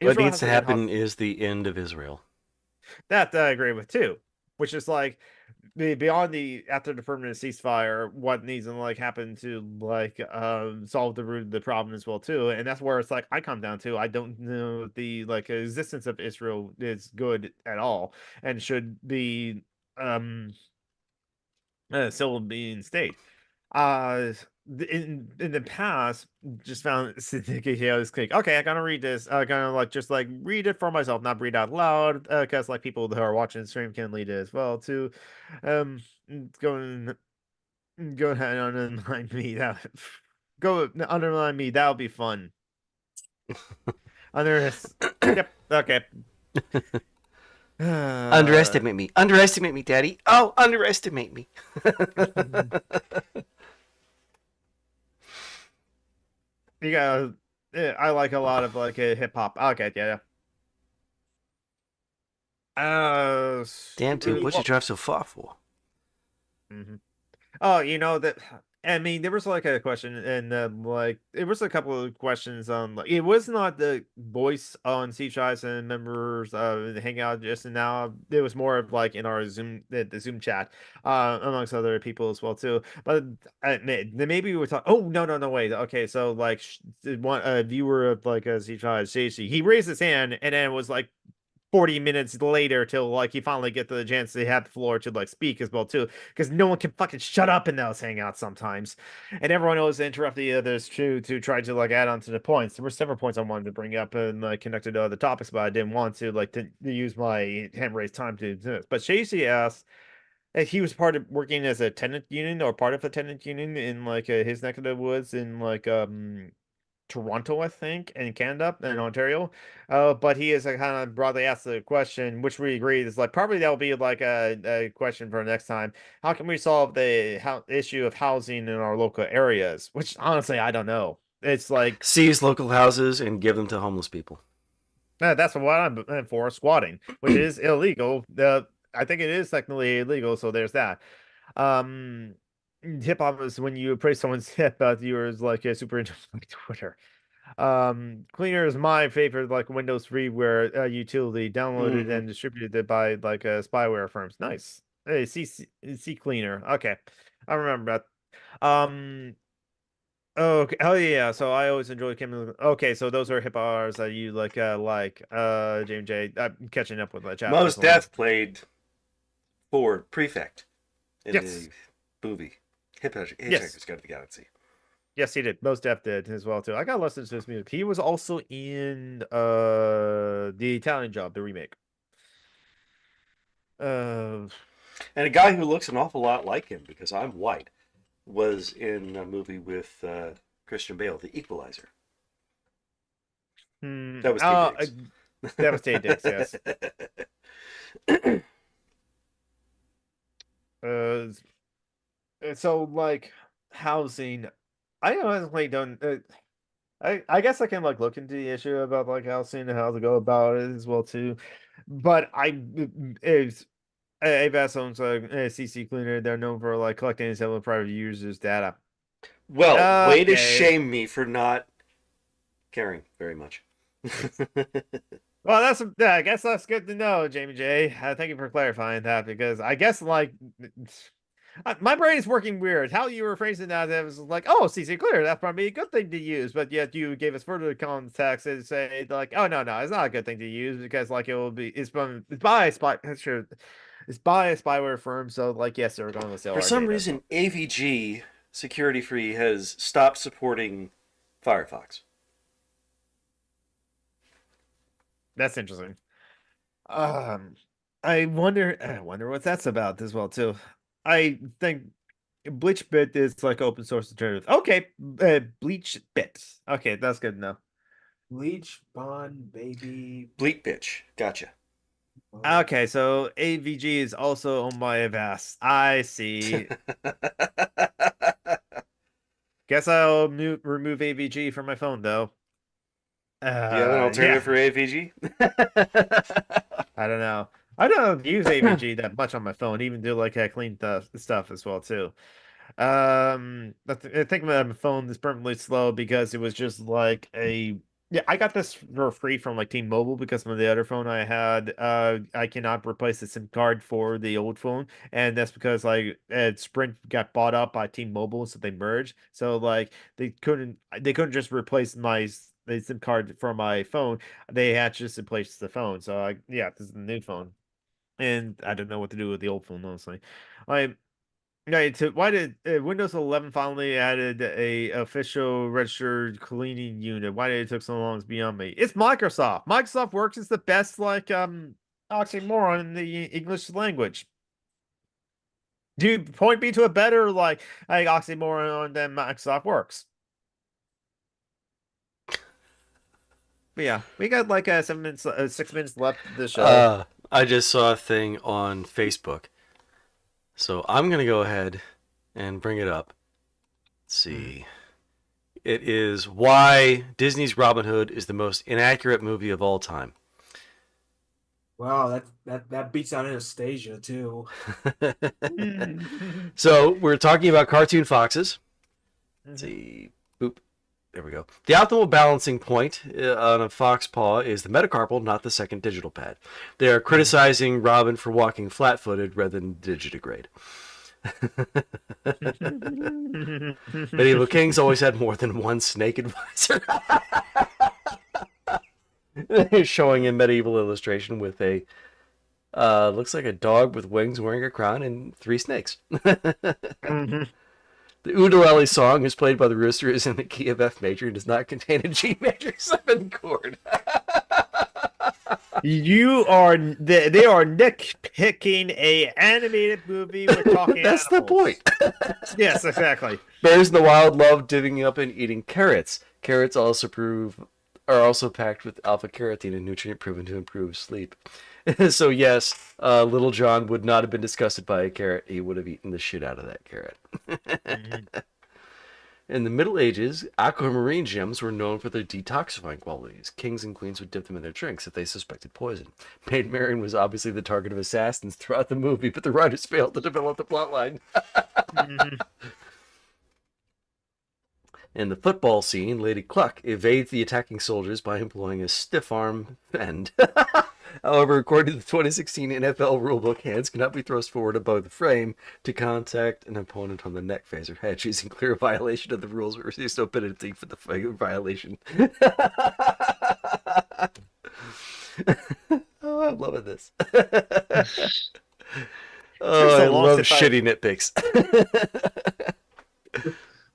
what Israel needs has to to end happen is the end of Israel. that I agree with too. Which is like beyond the after the permanent ceasefire, what needs to like happen to like solve the root of the problem as well too, and that's where it's like I come down to I don't know the like existence of Israel is good at all and should be um still be in state. Uh, in the past, just found this click. Okay, I gotta read this. I gotta like just like read it for myself, not read out loud, because like people who are watching the stream can read it as well too. Um, going go ahead and underline me. That go underline me. That'll be fun. Under yep. Okay. Underestimate me. Underestimate me, Daddy. Oh, underestimate me. You got. I like a lot of like hip hop. Okay, yeah, yeah. Damn, dude, what'd you Well, drive so far for? mhm. Oh, you know that. I mean, there was like a question, and like it was a couple of questions on. Like, it was not the voice on Steve Shives and members Hangout just now. It was more of like in our Zoom, the Zoom chat, amongst other people as well too. But maybe we were talking. Oh no, no, no, wait. Okay, so like one viewer of like Steve Shives, Stacy, he raised his hand, and then it was like 40 minutes later till like he finally get the chance to have the floor to like speak as well too, because no one can fucking shut up in those hangouts sometimes, and everyone always interrupt the others to try to like add on to the points. There were several points I wanted to bring up and like connected to other topics, but I didn't want to like to use my hand raised time to do this. But Shacy asked if he was part of working as a tenant union or part of a tenant union in like his neck of the woods in like Toronto, I think, in Canada and Ontario. But he is kind of broadly asked the question, which we agree is like probably that will be like a question for next time. How can we solve the issue of housing in our local areas? Which honestly, I don't know. It's like Seize local houses and give them to homeless people. that's what I'm for squatting, which is illegal. I think it is technically illegal, so there's that. Um, hip hop is when you praise someone's hip, you're like a super into like Twitter. Cleaner is my favorite like Windows freeware utility downloaded Mm-hmm. and distributed by like spyware firms. Nice. Hey, C Cleaner. Okay, I remember that. Oh, okay. Oh yeah. So I always enjoy Kim. Okay, so those are hip hours that you James J. I'm catching up with the chat as Most well. Def played for Prefect in Yes. the movie Yes. Hitchhiker's Guide to the Galaxy. Yes, he did. Most Def did as well too. I got listen to his music. He was also in the Italian Job, the remake. Uh, And a guy who looks an awful lot like him, because I'm white, was in a movie with Christian Bale, The Equalizer. That was Taye Diggs. that was Taye Diggs, yes. Uh, so like housing, I honestly don't. I guess I can like look into the issue about like housing and how to go about it as well too, but it's AVAS owns a CC Cleaner. They're known for like collecting and selling private users' data. Well, way to Okay. shame me for not caring very much. Well, I guess that's good to know, Jamie J. Thank you for clarifying that because I guess like my brain is working weird. How you were phrasing that, it was like, oh, CC clear, that's probably a good thing to use, but yet you gave us further context and say like, oh no, it's not a good thing to use because like it will be it's by a spy sure it's by a spyware firm, so like yes, they're going to sell For our some data. reason, AVG Security Free has stopped supporting Firefox. That's interesting. Um, I wonder what that's about as well too. I think BleachBit is like open source alternative. Okay, BleachBit. Okay, that's good enough. Bleach Bond baby. Bleep bitch. Gotcha. Okay, so AVG is also owned by Avast. I see. Guess I'll remove AVG from my phone though. Do you have an alternative for AVG? I don't know. I don't use AVG that much on my phone, even do like I clean stuff as well too. I think my phone is permanently slow because it was just like I got this for free from like T-Mobile because of the other phone I had. I cannot replace the SIM card for the old phone, and that's because like Sprint got bought up by T-Mobile, so they merged. So like they couldn't just replace the SIM card from my phone. They had to just replace the phone. So yeah, this is the new phone, and I don't know what to do with the old phone honestly. I Right. So why did Windows 11 finally added a official registered cleaning unit? Why did it took so long is beyond me. It's Microsoft. Microsoft Works is the best like oxymoron in the English language. Do you point me to a better like oxymoron than Microsoft Works? But yeah, we got like 7 minutes, 6 minutes left of the show. I just saw a thing on Facebook. So I'm going to go ahead and bring it up. Let's see. It is why Disney's Robin Hood is the most inaccurate movie of all time. Wow, that beats out Anastasia too. So we're talking about cartoon foxes. Let's see. Boop. There we go. The optimal balancing point on a fox paw is the metacarpal, not the second digital pad. They are criticizing Robin for walking flat-footed rather than digitigrade. Medieval kings always had more than one snake advisor. Showing a medieval illustration with a looks like a dog with wings wearing a crown and 3 snakes. The Ukulele song is played by the rooster is in the key of F major and does not contain a G major 7 chord. They are nitpicking a animated movie. We're talking That's animals. the point. Yes, exactly. Bears in the wild love divvying up and eating carrots. Carrots are also packed with alpha carotene, a nutrient proven to improve sleep. So yes, Little John would not have been disgusted by a carrot. He would have eaten the shit out of that carrot. In the Middle Ages, aquamarine gems were known for their detoxifying qualities. Kings and queens would dip them in their drinks if they suspected poison. Maid Marian was obviously the target of assassins throughout the movie, but the writers failed to develop the plotline. In the football scene, Lady Cluck evades the attacking soldiers by employing a stiff arm fend. However, according to the 2016 NFL rulebook, hands cannot be thrust forward above the frame to contact an opponent on the neck, face, or head. She's in clear violation of the rules, but receives no penalty for the violation. Oh, I'm loving this. Oh, I love shitty nitpicks.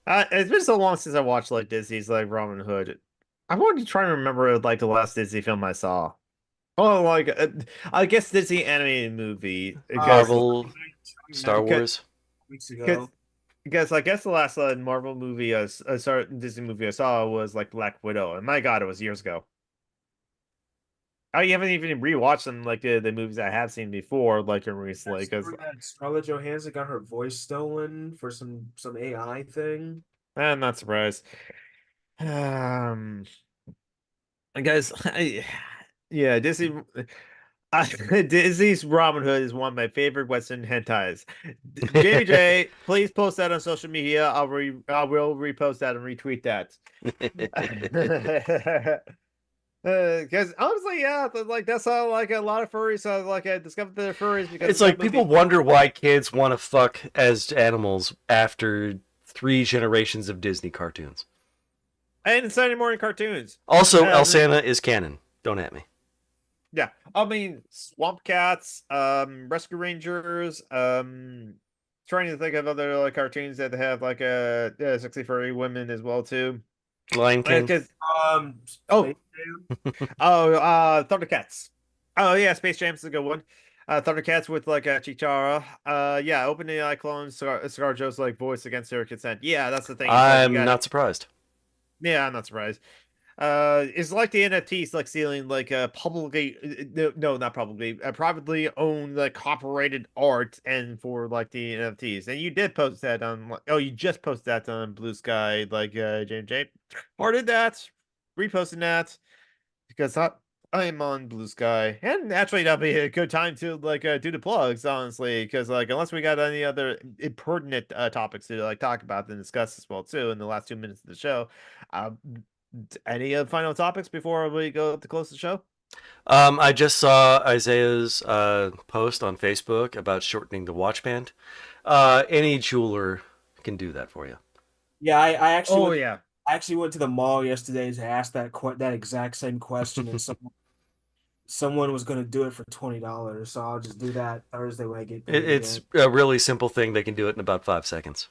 It's been so long since I watched like Disney's like Robin Hood. I'm going to try and remember like the last Disney film I saw. Oh, like I guess Disney animated movie. Marvel, Star Wars. Weeks ago. Because I guess the last Marvel movie, Disney movie I saw was like Black Widow, and my God, it was years ago. You haven't even rewatched them like the movies I have seen before, like recently. Because Scarlett Johansson got her voice stolen for some AI thing. I'm not surprised. Guys, yeah, Disney. Disney's Robin Hood is one of my favorite Western hentais. JJ, please post that on social media. I will repost that and retweet that. Because honestly, yeah, like that's how like a lot of furries like I discovered they're furries because It's of that like movie. people wonder why kids want to fuck as animals after 3 generations of Disney cartoons. And it's Saturday morning cartoons. Also, Elsana is canon. Don't at me. Yeah, I mean Swamp Cats, Rescue Rangers, trying to think of other like cartoons that have like sexy furry women as well too. Lion King. Because Space Thundercats. Oh yeah, Space Jam's a good one. Thundercats with like Chitara. Yeah, opening eye clones ScarJo's like voice against her consent. Yeah, that's the thing. It's like I'm not surprised. yeah, I'm not surprised. It's like the NFTs like stealing like publicly no, not publicly privately owned like copyrighted art and for like the NFTs. And you did post that on you just posted that on Blue Sky like J. Hearted that, reposting that because I am on Blue Sky, and actually that'll be a good time to like do the plugs, honestly, because like unless we got any other impertinent topics to like talk about and discuss as well too in the last 2 minutes of the show. Uh, any final topics before we go to close the show? I just saw Isaiah's post on Facebook about shortening the watch band. Any jeweler can do that for you. Yeah, I actually Oh yeah. I actually went to the mall yesterday to ask that exact same question, and someone was going to do it for $20. So I'll just do that Thursday when I get paid It's again. a really simple thing. They can do it in about 5 seconds.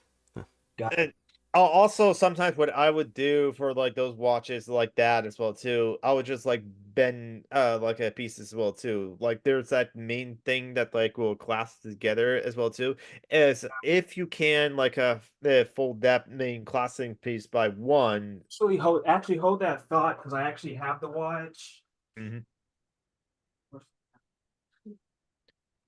Got And also sometimes what I would do for like those watches like that as well too, I would just like bend like a piece as well too. Like there's that main thing that like will clasp together as well too. Is if you can like fold that main clasping piece by one. actually hold that thought because I actually have the watch. Mhm.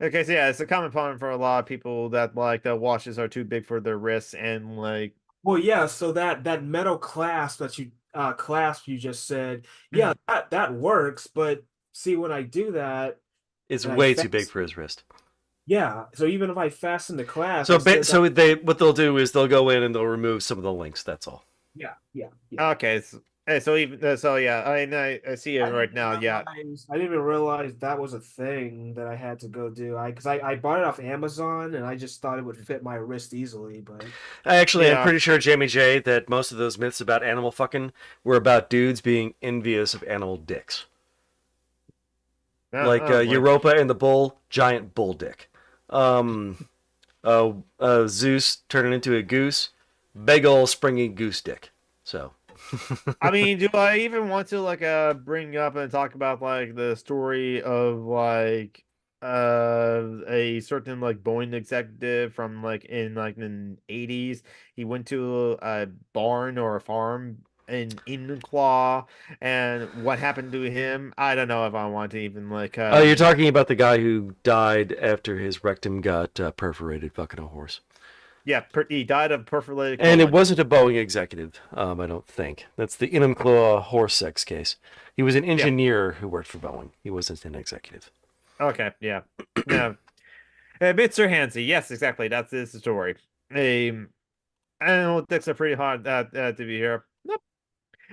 Okay, so yeah, it's a common problem for a lot of people that like the watches are too big for their wrists and like Well, yeah, so that metal clasp you just said, yeah, Mhm. that works, but see when I do that It's and I way too big for fasten, his wrist. yeah, so even if I fasten the clasp, I So, still got what they'll do is they'll go in and they'll remove some of the links. That's all. yeah. Okay, so even so yeah, I see it right now. Yeah. I didn't even realize that was a thing that I had to go do. I bought it off Amazon and I just thought it would fit my wrist easily, but Actually, I'm Yeah. pretty sure, Jamie J, that most of those myths about animal fucking were about dudes being envious of animal dicks. Like Boy. Europa and the bull, giant bull dick. Um, Zeus turning into a goose, big ol' springy goose dick. So, I mean, do I even want to like bring up and talk about like the story of like a certain like Boeing executive from like in like the 80s. He went to a barn or a farm in Enumclaw, and what happened to him? I don't know if I want to even like oh, you're talking about the guy who died after his rectum got perforated fucking a horse. yeah, he died of perforated And it colon. wasn't a Boeing executive, I don't think. That's the Enumclaw horse sex case. He was an Yeah. engineer who worked for Boeing. He wasn't an executive. Okay. Yeah. Yeah. Mr. Hansy. Yes, exactly. That's the story. Analytics are pretty hard to be here. Nope.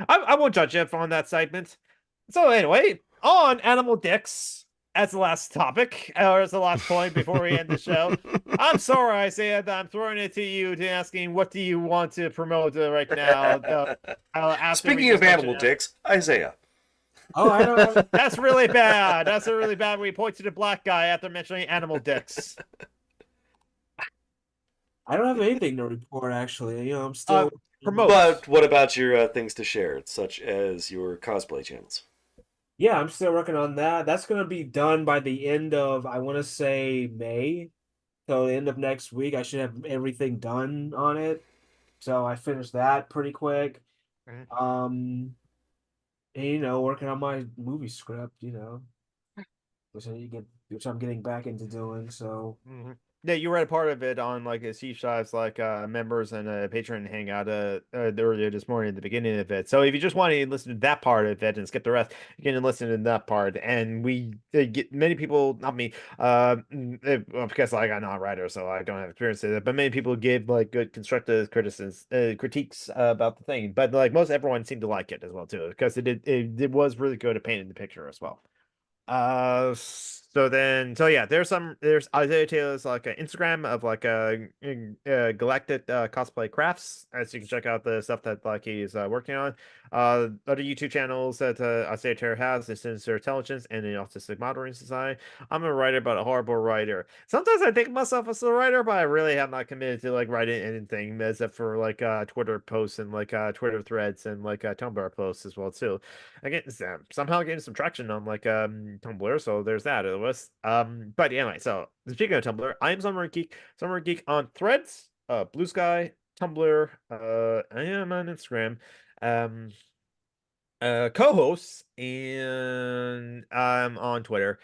I won't judge you on that segment. So anyway, on animal dicks as the last topic, or as the last point before we end the show. I'm sorry, Isaiah, that I'm throwing it to you to asking what do you want to promote right now. After we Speaking just of animal mentioned dicks, Isaiah. oh, I don't have that's really bad. That's a really bad. We point to the black guy after mentioning animal dicks. I don't have anything to report actually. You know, I'm Uh, still promote. But what about your things to share, such as your cosplay channels? yeah, I'm still working on that. That's gonna be done by the end of I want to say May. So the end of next week, I should have everything done on it. So I finished that pretty quick. Mhm. And, you know, working on my movie script, you know, which I'm getting back into doing. So Mhm. Yeah, you read a part of it on like a Steve Shive's like members and a patron hangout earlier this morning at the beginning of it. So if you just want to listen to that part of it and skip the rest, you can listen to that part. And we get many people, not me, well, because like I'm not a writer, so I don't have experience with it. But many people give like good constructive criticisms, critiques about the thing. But like most everyone seemed to like it as well too, because it was really good at painting the picture as well. So yeah, there's Isaiah Taylor's like an Instagram of like Galactic cosplay crafts, as you can check out the stuff that like he's working on. Other YouTube channels that Isaiah Taylor has is Sinister Intelligence and the Autistic Modeling Society. I'm a writer, but a horrible writer. Sometimes I think of myself as a writer, but I really have not committed to like writing anything except for like Twitter posts and like Twitter threads and like Tumblr posts as well too. I get somehow getting some traction on like Tumblr, so there's that. It was but anyway, so speaking of Tumblr, I am Summer Geek on Threads, Blue Sky, Tumblr, I am on Instagram, um, co-hosts, and I'm on Twitter.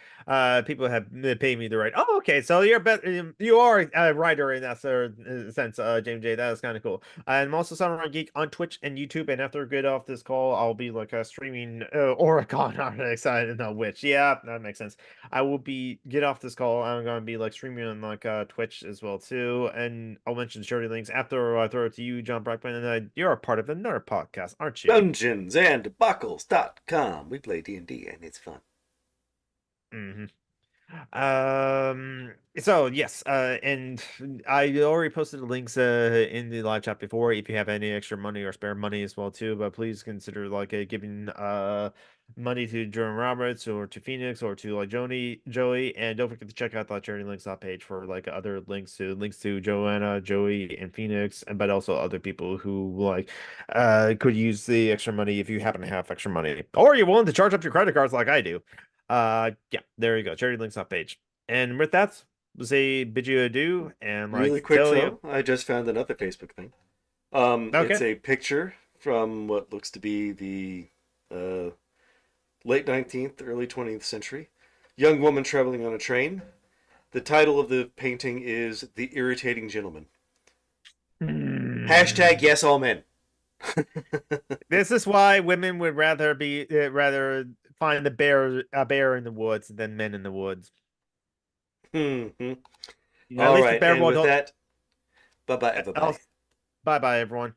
People have paid me to write. Oh, okay, so you are a writer in that sort of sense, James J. That is kind of cool. I'm also Samurai Geek on Twitch and YouTube, and after I get off this call, I'll be like streaming Oricon. I'm excited to know which. Yeah, that makes sense. I will get off this call. I'm gonna be like streaming on like Twitch as well too, and I'll mention charity links after I throw it to you, John Brackman, and you're a part of another podcast, aren't you? Dungeons and Debacles.com. We play D&D and it's fun. Mm-hmm. So yes, and I already posted the links in the live chat before if you have any extra money or spare money as well too, but please consider like giving money to Jerome Roberts or to Phoenix or to like Joey, and don't forget to check out the charity links page for like other links to Joanna, Joey, and Phoenix, and but also other people who like could use the extra money if you happen to have extra money, or you're willing to charge up your credit cards like I do. Yeah, there you go. Charity links off page. And with that, we'll say bid you adieu and like Really quick tell though, you. I just found another Facebook thing. It's Okay. a picture from what looks to be the late 19th, early 20th century. Young woman traveling on a train. The title of the painting is The Irritating Gentleman. Hashtag yes all men. This is why women would rather find a bear in the woods than men in the woods. Mm-hmm. At All least the right, bear and won't. with that, bye-bye everybody. Bye bye everyone.